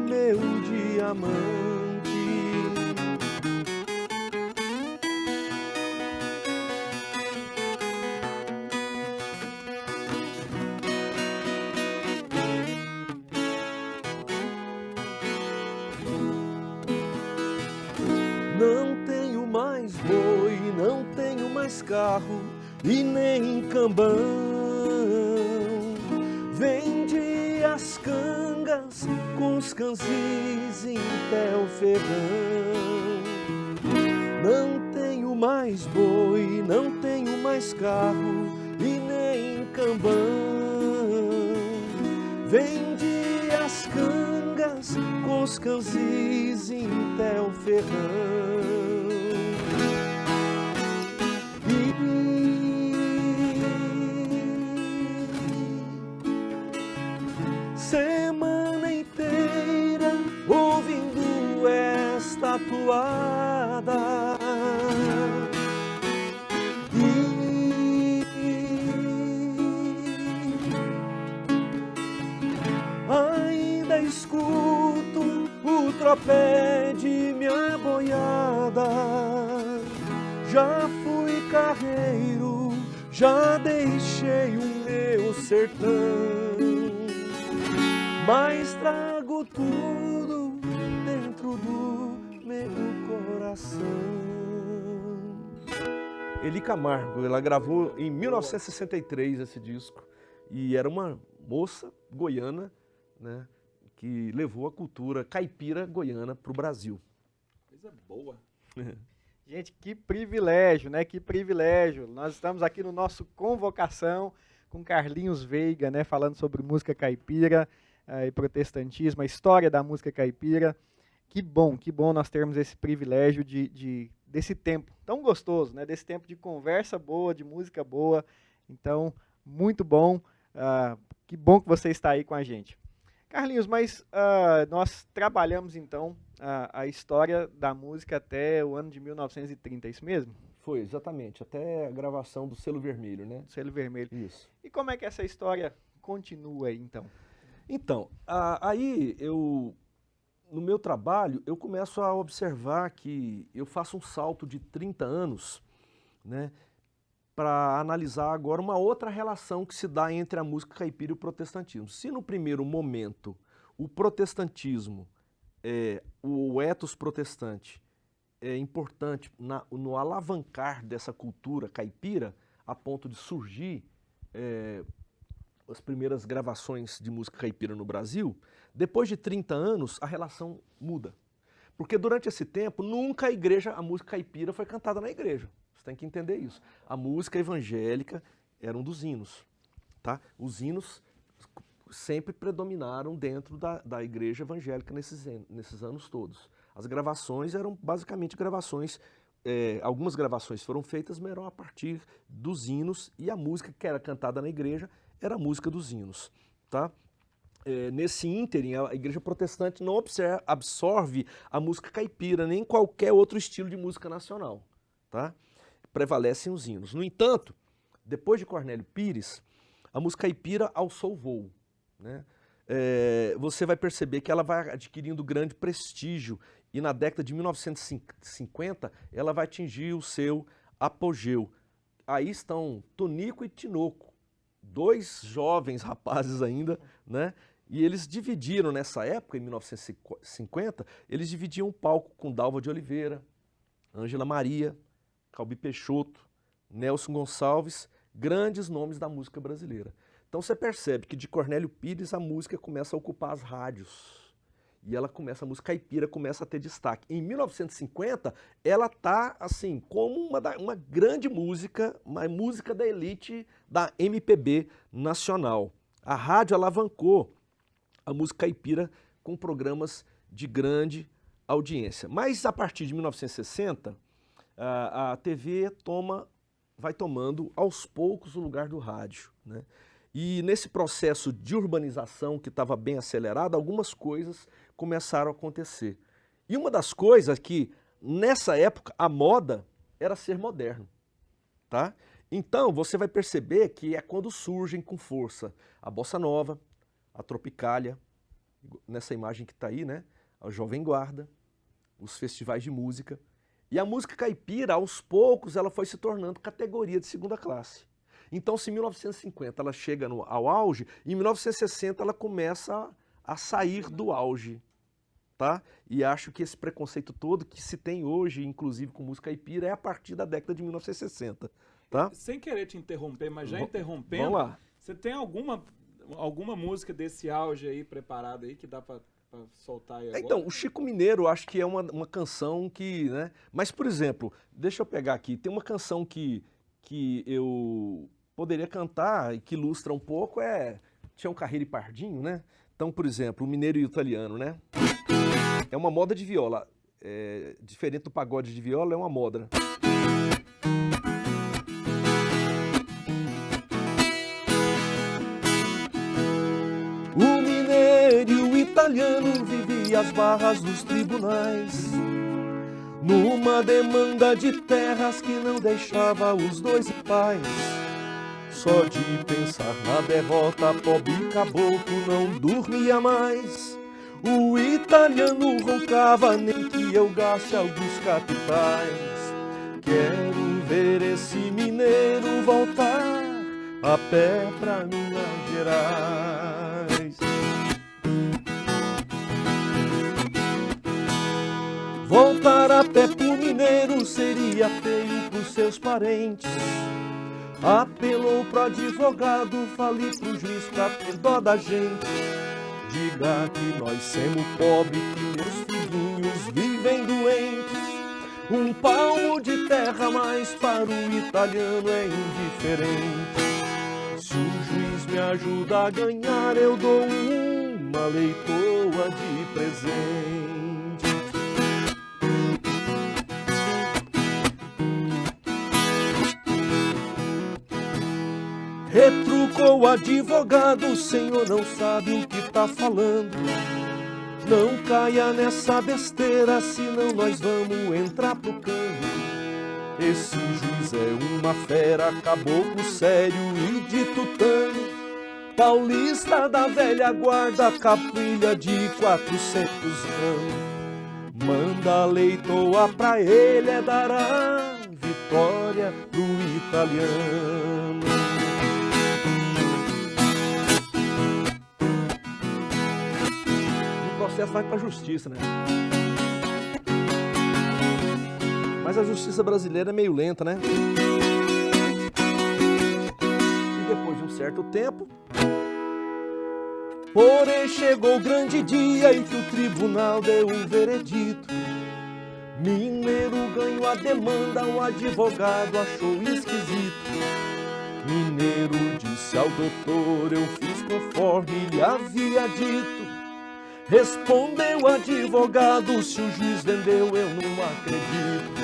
meu diamante. Não tenho mais boi, não tenho mais carro e nem cambão. Vendi as cangas com os canzis em Ferrão. Não tenho mais boi, não tenho mais carro e nem cambão. Vende as cangas com os canzis em Tel Ferrão. Semana inteira ouvindo esta toada. Ainda escuto o tropé de minha boiada. Já fui carreiro, já deixei o meu sertão, mas trago tudo dentro do meu coração. Eli Camargo, ela gravou em 1963 esse disco e era uma moça goiana, né, que levou a cultura caipira goiana para o Brasil. Coisa boa. Gente, que privilégio, né? Que privilégio. Nós estamos aqui no nosso Convocação com Carlinhos Veiga, né? Falando sobre música caipira e protestantismo, a história da música caipira. Que bom nós termos esse privilégio desse tempo tão gostoso, né? Desse tempo de conversa boa, de música boa. Então, muito bom. Que bom que você está aí com a gente. Carlinhos, mas nós trabalhamos então a história da música até o ano de 1930, é isso mesmo? Foi, exatamente, até a gravação do Selo Vermelho, né? Selo Vermelho. Isso. E como é que essa história continua aí, então? Então, aí no meu trabalho, eu começo a observar que eu faço um salto de 30 anos, né, para analisar agora uma outra relação que se dá entre a música caipira e o protestantismo. Se no primeiro momento o protestantismo, o ethos protestante, é importante no alavancar dessa cultura caipira, a ponto de surgir as primeiras gravações de música caipira no Brasil, depois de 30 anos a relação muda. Porque durante esse tempo, nunca a música caipira foi cantada na igreja. Você tem que entender isso. A música evangélica era um dos hinos. Tá? Os hinos sempre predominaram dentro da igreja evangélica nesses anos todos. As gravações eram basicamente gravações, algumas gravações foram feitas, mas eram a partir dos hinos, e a música que era cantada na igreja era a música dos hinos. Tá? Nesse ínterim, a igreja protestante não absorve a música caipira, nem qualquer outro estilo de música nacional. Tá? Prevalecem os hinos. No entanto, depois de Cornélio Pires, a música caipira alçou o voo. Né? Você vai perceber que ela vai adquirindo grande prestígio e na década de 1950 ela vai atingir o seu apogeu. Aí estão Tonico e Tinoco, dois jovens rapazes ainda, né? E eles dividiram nessa época, em 1950, eles dividiam o palco com Dalva de Oliveira, Ângela Maria, Calbi Peixoto, Nelson Gonçalves, grandes nomes da música brasileira. Então você percebe que de Cornélio Pires a música começa a ocupar as rádios. E a música caipira começa a ter destaque. Em 1950, ela está assim, como uma grande música, uma música da elite da MPB nacional. A rádio alavancou a música caipira com programas de grande audiência. Mas a partir de 1960, a TV vai tomando aos poucos o lugar do rádio, né? E nesse processo de urbanização que estava bem acelerado, algumas coisas começaram a acontecer. E uma das coisas que, nessa época, a moda era ser moderno. Tá? Então, você vai perceber que é quando surgem com força a bossa nova, a tropicália, nessa imagem que está aí, né? A Jovem Guarda, os festivais de música. E a música caipira, aos poucos, ela foi se tornando categoria de segunda classe. Então, se em 1950 ela chega ao auge, em 1960 ela começa a sair do auge. Tá? E acho que esse preconceito todo que se tem hoje, inclusive com música caipira, é a partir da década de 1960. Tá? Sem querer te interromper, mas já interrompendo, vamos lá. Você tem alguma música desse auge aí preparada aí que dá pra soltar aí agora? Então, o Chico Mineiro acho que é uma canção que, né? Mas, por exemplo, deixa eu pegar aqui, tem uma canção que que eu poderia cantar e que ilustra um pouco é Tião Carreiro e Pardinho, né? Então, por exemplo, o mineiro e o italiano, né? É uma moda de viola. Diferente do pagode de viola, é uma moda, né? O mineiro e o italiano viviam as barras dos tribunais, numa demanda de terras que não deixava os dois em paz. Só de pensar na derrota, pobre caboclo não dormia mais. O italiano roncava, nem que eu gaste alguns capitais. Quero ver esse mineiro voltar a pé pra Minas Gerais. Voltar a pé pro mineiro seria feio pros seus parentes. Apelou pro advogado, falei pro juiz pra ter dó da gente. Diga que nós somos pobres, que meus filhinhos vivem doentes. Um palmo de terra mais para o italiano é indiferente. Se o juiz me ajuda a ganhar, eu dou uma leitoa de presente. Retrucou o advogado, o senhor não sabe o que tá falando. Não caia nessa besteira, senão nós vamos entrar pro cano. Esse juiz é uma fera, caboclo sério e de tutano. Paulista da velha guarda, capilha de 400 anos. Manda a leitoa pra ele, dar a vitória pro italiano. O processo vai para a justiça, né? Mas a justiça brasileira é meio lenta, né? E depois de um certo tempo, porém chegou o grande dia em que o tribunal deu um veredito. Mineiro ganhou a demanda, o advogado achou esquisito. Mineiro disse ao doutor, eu fiz conforme lhe havia dito. Respondeu o advogado, se o juiz vendeu eu não acredito.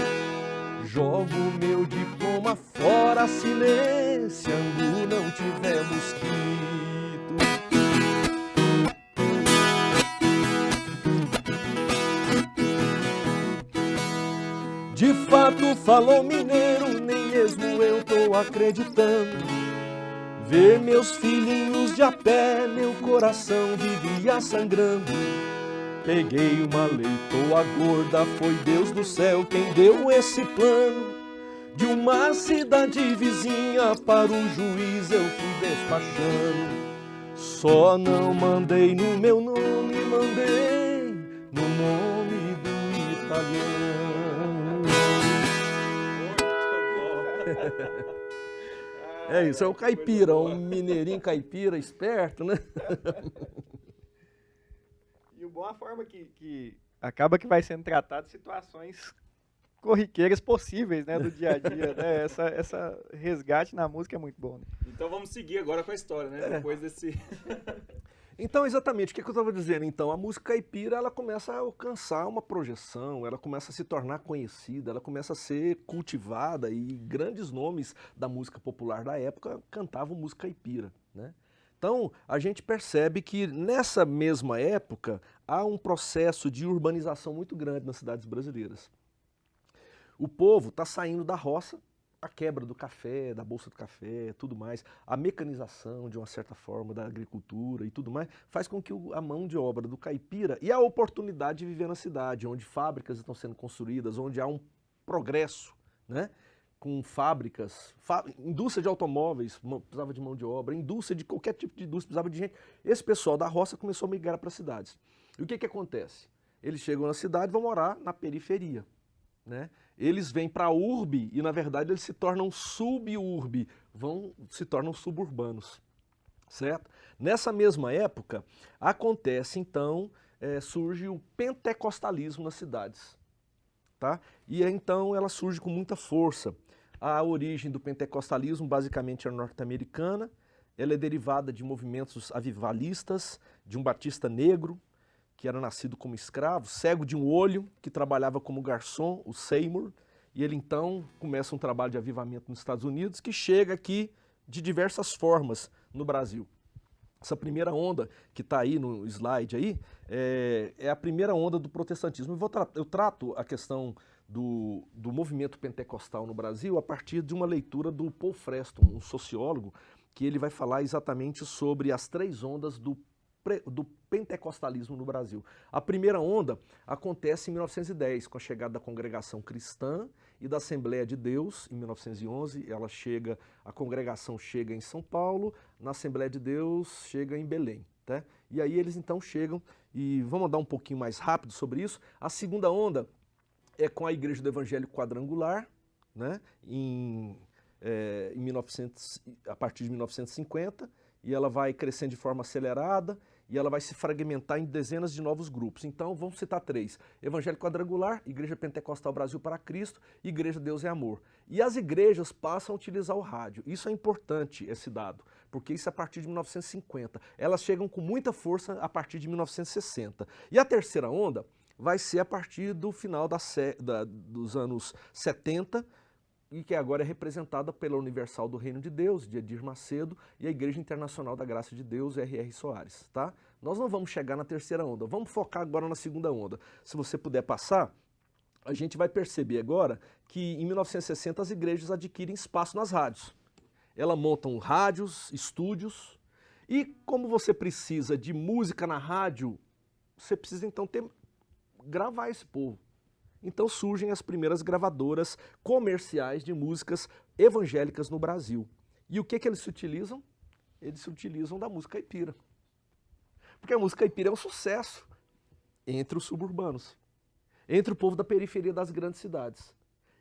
Jogo meu diploma fora se nesse ângulo não tiver mosquito. De fato falou mineiro, nem mesmo eu tô acreditando. Ver meus filhinhos de a pé, meu coração vivia sangrando. Peguei uma leitoa gorda, foi Deus do céu quem deu esse plano. De uma cidade vizinha para o juiz eu fui despachando. Só não mandei no meu nome, mandei no nome do italiano. Muito bom. É isso, é o caipira, um mineirinho caipira esperto, né? E o bom é a forma que acaba que vai sendo tratado situações corriqueiras possíveis, né, do dia a dia, né? Essa resgate na música é muito bom, né? Então vamos seguir agora com a história, né? Depois desse... Então, exatamente, o que eu estava dizendo? Então, a música caipira, ela começa a alcançar uma projeção, ela começa a se tornar conhecida, ela começa a ser cultivada e grandes nomes da música popular da época cantavam música caipira, né? Então, a gente percebe que nessa mesma época há um processo de urbanização muito grande nas cidades brasileiras. O povo está saindo da roça, a quebra do café, da bolsa do café, tudo mais, a mecanização, de uma certa forma, da agricultura e tudo mais, faz com que a mão de obra do caipira e a oportunidade de viver na cidade, onde fábricas estão sendo construídas, onde há um progresso, né? Com fábricas, indústria de automóveis precisava de mão de obra, indústria de qualquer tipo de indústria precisava de gente. Esse pessoal da roça começou a migrar para as cidades. E o que acontece? Eles chegam na cidade e vão morar na periferia, né? Eles vêm para a urbe e, na verdade, eles se tornam suburbe, se tornam suburbanos, certo? Nessa mesma época, acontece, então, surge o pentecostalismo nas cidades, tá? E então ela surge com muita força. A origem do pentecostalismo basicamente é norte-americana, ela é derivada de movimentos avivalistas, de um batista negro, que era nascido como escravo, cego de um olho, que trabalhava como garçom, o Seymour, e ele então começa um trabalho de avivamento nos Estados Unidos, que chega aqui de diversas formas no Brasil. Essa primeira onda que está aí no slide aí, é a primeira onda do protestantismo. Eu trato a questão do movimento pentecostal no Brasil a partir de uma leitura do Paul Freston, um sociólogo, que ele vai falar exatamente sobre as 3 ondas do pentecostalismo no Brasil. A primeira onda acontece em 1910, com a chegada da Congregação Cristã e da Assembleia de Deus, em 1911, a congregação chega em São Paulo, na Assembleia de Deus chega em Belém. Tá? E aí eles então chegam, e vamos andar um pouquinho mais rápido sobre isso. A segunda onda é com a Igreja do Evangelho Quadrangular, né? A partir de 1950, e ela vai crescendo de forma acelerada, e ela vai se fragmentar em dezenas de novos grupos. Então, vamos citar 3. Evangelho Quadrangular, Igreja Pentecostal Brasil para Cristo, Igreja Deus é Amor. E as igrejas passam a utilizar o rádio. Isso é importante, esse dado, porque isso é a partir de 1950. Elas chegam com muita força a partir de 1960. E a terceira onda vai ser a partir do final dos anos 70, e que agora é representada pela Universal do Reino de Deus, de Edir Macedo, e a Igreja Internacional da Graça de Deus, R.R. Soares. Tá? Nós não vamos chegar na terceira onda, vamos focar agora na segunda onda. Se você puder passar, a gente vai perceber agora que em 1960 as igrejas adquirem espaço nas rádios. Elas montam rádios, estúdios, e como você precisa de música na rádio, você precisa então gravar esse povo. Então surgem as primeiras gravadoras comerciais de músicas evangélicas no Brasil. E o que eles se utilizam? Eles se utilizam da música caipira. Porque a música caipira é um sucesso entre os suburbanos, entre o povo da periferia das grandes cidades.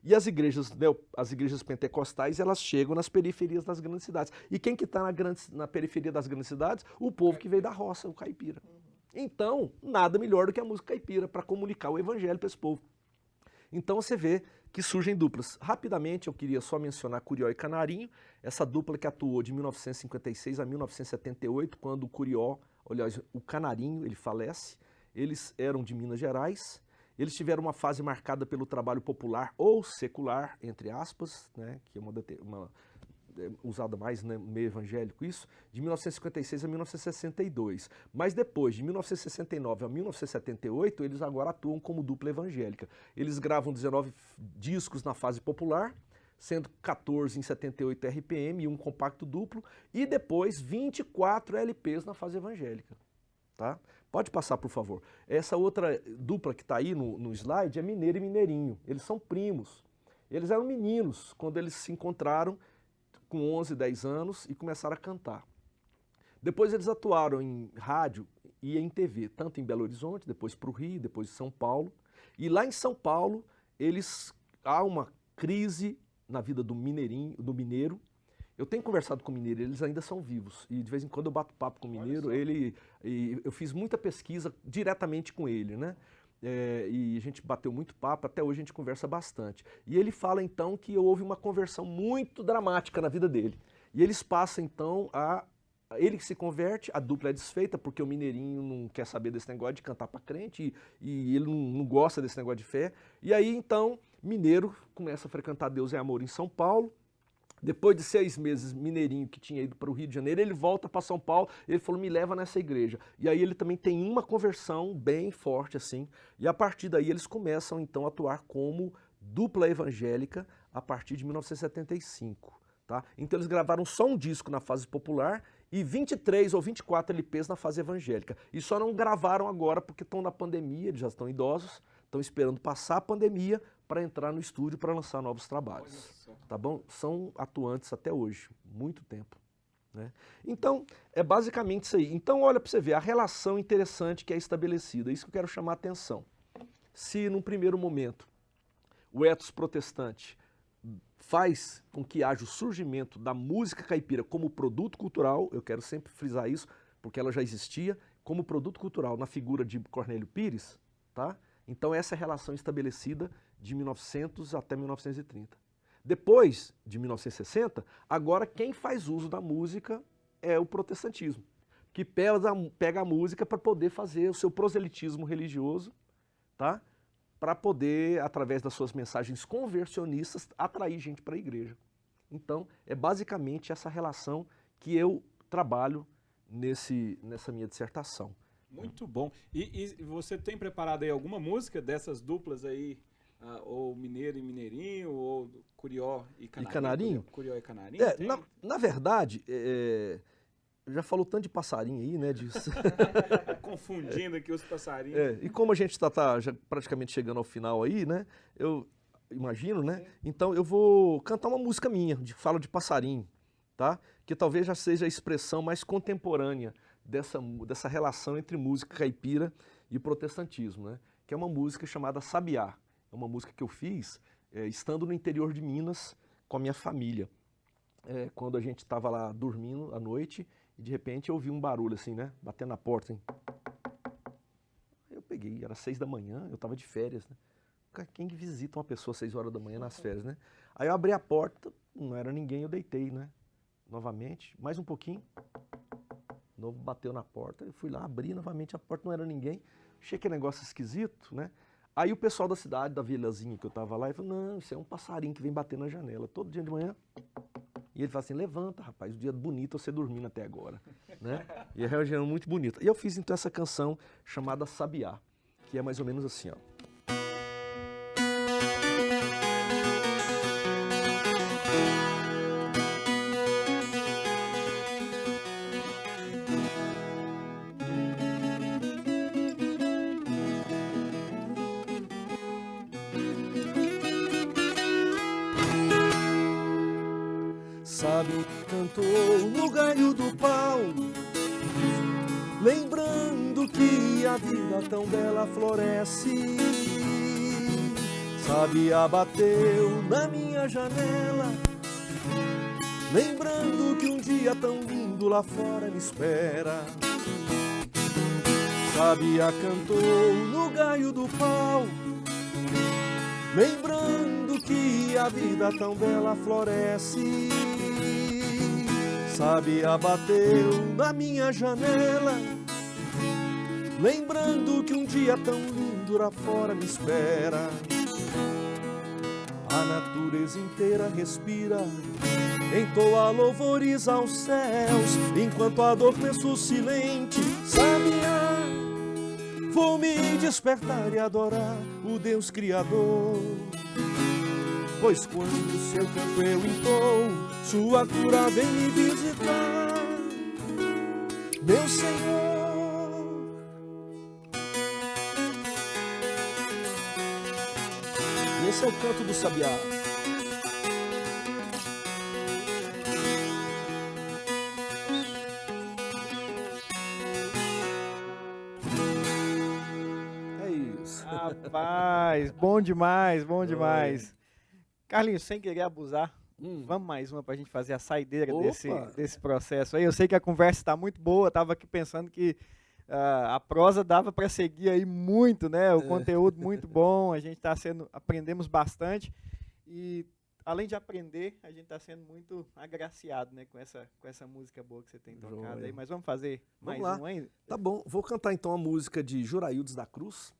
E as igrejas pentecostais, elas chegam nas periferias das grandes cidades. E quem que está na periferia das grandes cidades? O povo que veio da roça, o caipira. Então, nada melhor do que a música caipira para comunicar o evangelho para esse povo. Então você vê que surgem duplas. Rapidamente eu queria só mencionar Curió e Canarinho, essa dupla que atuou de 1956 a 1978, quando o Curió, aliás, o Canarinho, ele falece. Eles eram de Minas Gerais, eles tiveram uma fase marcada pelo trabalho popular ou secular, entre aspas, né, que é uma usada mais no meio evangélico isso, de 1956 a 1962. Mas depois, de 1969 a 1978, eles agora atuam como dupla evangélica. Eles gravam 19 discos na fase popular, sendo 14 em 78 RPM e um compacto duplo, e depois 24 LPs na fase evangélica. Tá? Pode passar, por favor. Essa outra dupla que está aí no slide é Mineiro e Mineirinho. Eles são primos. Eles eram meninos quando eles se encontraram com 11, 10 anos e começaram a cantar. Depois eles atuaram em rádio e em TV, tanto em Belo Horizonte, depois para o Rio, depois em São Paulo. E lá em São Paulo, há uma crise na vida do mineiro. Eu tenho conversado com o mineiro, eles ainda são vivos. E de vez em quando eu bato papo com o mineiro, eu fiz muita pesquisa diretamente com ele, né? E a gente bateu muito papo, até hoje a gente conversa bastante. E ele fala então que houve uma conversão muito dramática na vida dele. E eles passam então ele que se converte, a dupla é desfeita, porque o mineirinho não quer saber desse negócio de cantar para crente, e ele não gosta desse negócio de fé. E aí então, mineiro começa a frequentar Deus é Amor em São Paulo. Depois de 6 meses, mineirinho que tinha ido para o Rio de Janeiro, ele volta para São Paulo, ele falou, me leva nessa igreja. E aí ele também tem uma conversão bem forte assim, e a partir daí eles começam então a atuar como dupla evangélica a partir de 1975. Tá? Então eles gravaram só um disco na fase popular e 23 ou 24 LPs na fase evangélica. E só não gravaram agora porque estão na pandemia, eles já estão idosos, estão esperando passar a pandemia para entrar no estúdio para lançar novos trabalhos. Tá bom? São atuantes até hoje, muito tempo. Né? Então, é basicamente isso aí. Então, olha para você ver a relação interessante que é estabelecida. Isso que eu quero chamar a atenção. Se, num primeiro momento, o ethos protestante faz com que haja o surgimento da música caipira como produto cultural, eu quero sempre frisar isso, porque ela já existia, como produto cultural na figura de Cornélio Pires, tá? Então essa é a relação estabelecida de 1900 até 1930. Depois de 1960, agora quem faz uso da música é o protestantismo, que pega a música para poder fazer o seu proselitismo religioso, tá? Para poder, através das suas mensagens conversionistas, atrair gente para a igreja. Então, é basicamente essa relação que eu trabalho nessa minha dissertação. Muito bom. E você tem preparado aí alguma música dessas duplas aí, ou Mineiro e Mineirinho, ou Curió e Canarinho? Curió e Canarinho? Na verdade, já falou tanto de passarinho aí, né? Confundindo aqui os passarinhos. E como a gente tá já praticamente chegando ao final aí, né? Eu imagino, né? Então eu vou cantar uma música minha, falo de passarinho, tá? Que talvez já seja a expressão mais contemporânea dessa relação entre música caipira e protestantismo, né? Que é uma música chamada Sabiá. É uma música que eu fiz estando no interior de Minas com a minha família. Quando a gente estava lá dormindo à noite e de repente eu ouvi um barulho assim, né? Batendo na porta, assim. Eu peguei, era 6 da manhã, eu estava de férias, né? Quem visita uma pessoa às 6 horas da manhã nas férias, né? Aí eu abri a porta, não era ninguém, eu deitei, né? Novamente, mais um pouquinho. De novo bateu na porta, eu fui lá, abri novamente a porta, não era ninguém. Achei aquele negócio esquisito, né? Aí o pessoal da cidade, da vilazinha que eu tava lá, ele falou, não, isso é um passarinho que vem bater na janela todo dia de manhã. E ele falou assim, levanta, rapaz, o dia bonito você dormindo até agora, né? E é uma região muito bonita. E eu fiz então essa canção chamada Sabiá, que é mais ou menos assim, ó. Sabe, cantou no galho do pau, lembrando que a vida tão bela floresce. Sabe, abateu na minha janela, lembrando que um dia tão lindo lá fora me espera. Sabiá cantou no galho do pau, lembrando que a vida tão bela floresce. Sabiá bateu na minha janela, lembrando que um dia tão lindo lá fora me espera. A natureza inteira respira, entoa louvores aos céus, enquanto adormeço silente. Sabiá, vou me despertar e adorar o Deus Criador, pois quando seu canto eu entoo, sua cura vem me visitar, meu Senhor. E esse é o canto do Sabiá. É isso. Rapaz, bom demais, bom demais. Carlinhos, sem querer abusar, vamos mais uma pra gente fazer a saideira desse processo aí. Eu sei que a conversa está muito boa, estava aqui pensando que a prosa dava para seguir aí muito, né? O conteúdo muito bom, a gente aprendemos bastante e além de aprender, a gente está sendo muito agraciado, né, com essa música boa que você tem tocado aí. Mas vamos fazer mais um ainda? Tá bom, vou cantar então a música de Juraildes da Cruz.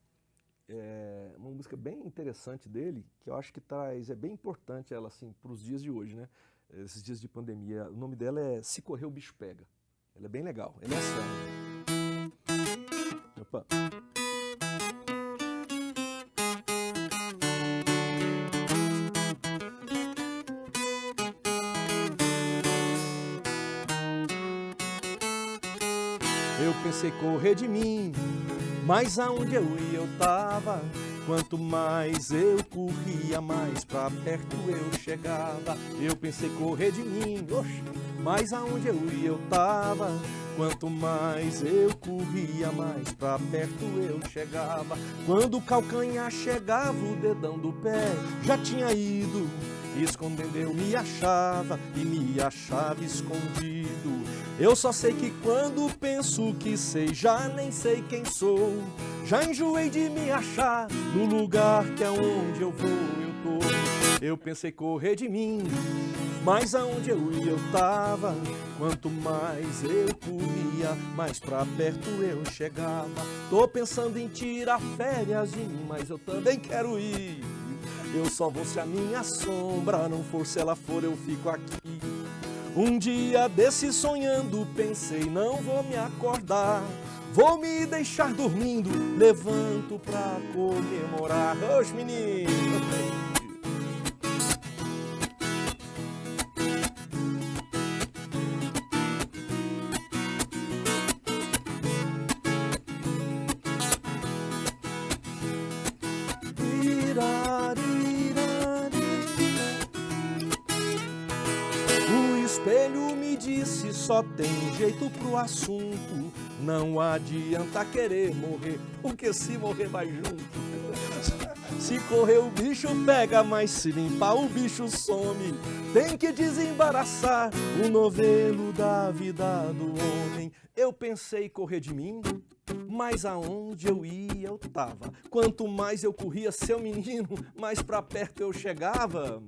É uma música bem interessante dele, que eu acho que é bem importante ela assim para os dias de hoje, né? Esses dias de pandemia. O nome dela é Se Correr o Bicho Pega. Ela é bem legal. Ela é assim. Opa. Eu pensei correr de mim, mas aonde eu ia eu tava. Quanto mais eu corria, mais pra perto eu chegava. Eu pensei correr de mim, oxe, mas aonde eu ia eu tava. Quanto mais eu corria, mais pra perto eu chegava. Quando o calcanhar chegava, o dedão do pé já tinha ido. Escondendo eu me achava e me achava escondido. Eu só sei que quando penso que sei, já nem sei quem sou. Já enjoei de me achar no lugar que é onde eu vou, eu tô. Eu pensei correr de mim, mas aonde eu ia eu tava. Quanto mais eu corria, mais pra perto eu chegava. Tô pensando em tirar férias de mim, mas eu também quero ir. Eu só vou se a minha sombra não for, se ela for eu fico aqui. Um dia desse sonhando pensei, não vou me acordar. Vou me deixar dormindo, levanto pra comemorar. Os meninos! O espelho me disse, só tem jeito pro assunto. Não adianta querer morrer, porque se morrer vai junto. Se correr o bicho pega, mas se limpar o bicho some. Tem que desembaraçar o novelo da vida do homem. Eu pensei correr de mim, mas aonde eu ia eu tava. Quanto mais eu corria, seu menino, mais pra perto eu chegava.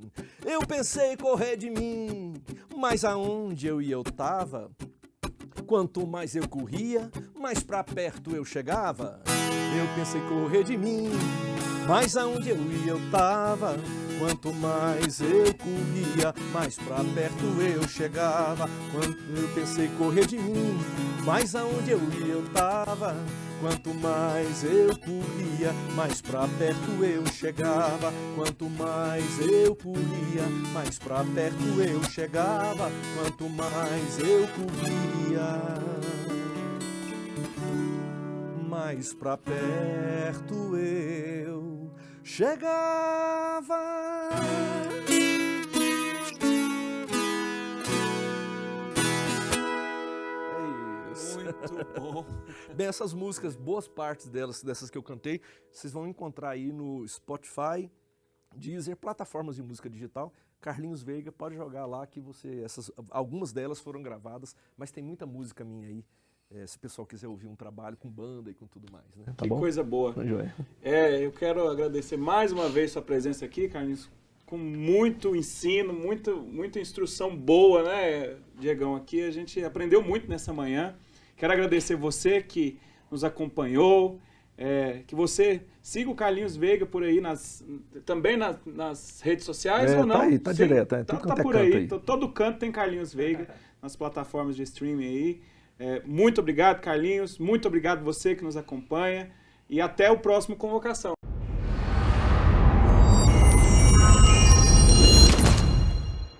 Eu pensei correr de mim, mas aonde eu ia eu tava. Quanto mais eu corria, mais pra perto eu chegava. Eu pensei correr de mim, mas aonde eu ia eu tava. Quanto mais eu corria, mais pra perto eu chegava. Quando eu pensei correr de mim, mas aonde eu ia eu tava. Quanto mais eu corria, mais pra perto eu chegava. Quanto mais eu corria, mais pra perto eu chegava. Quanto mais eu corria, mais pra perto eu chegava. Muito bom. Bem, essas músicas, boas partes delas, dessas que eu cantei, vocês vão encontrar aí no Spotify, Deezer, plataformas de música digital. Carlinhos Veiga, pode jogar lá que algumas delas foram gravadas, mas tem muita música minha aí. Se o pessoal quiser ouvir um trabalho com banda e com tudo mais, né? Tá que bom? Coisa boa. Joia. Eu quero agradecer mais uma vez sua presença aqui, Carlinhos, com muito ensino, muita instrução boa, né, Diegão? Aqui a gente aprendeu muito nessa manhã. Quero agradecer você que nos acompanhou, que você siga o Carlinhos Veiga por aí, também nas redes sociais ou não? Tá aí, tá direto. Tá por aí, todo canto tem Carlinhos Veiga, nas plataformas de streaming aí. Muito obrigado, Carlinhos, muito obrigado você que nos acompanha e até o próximo Convocação.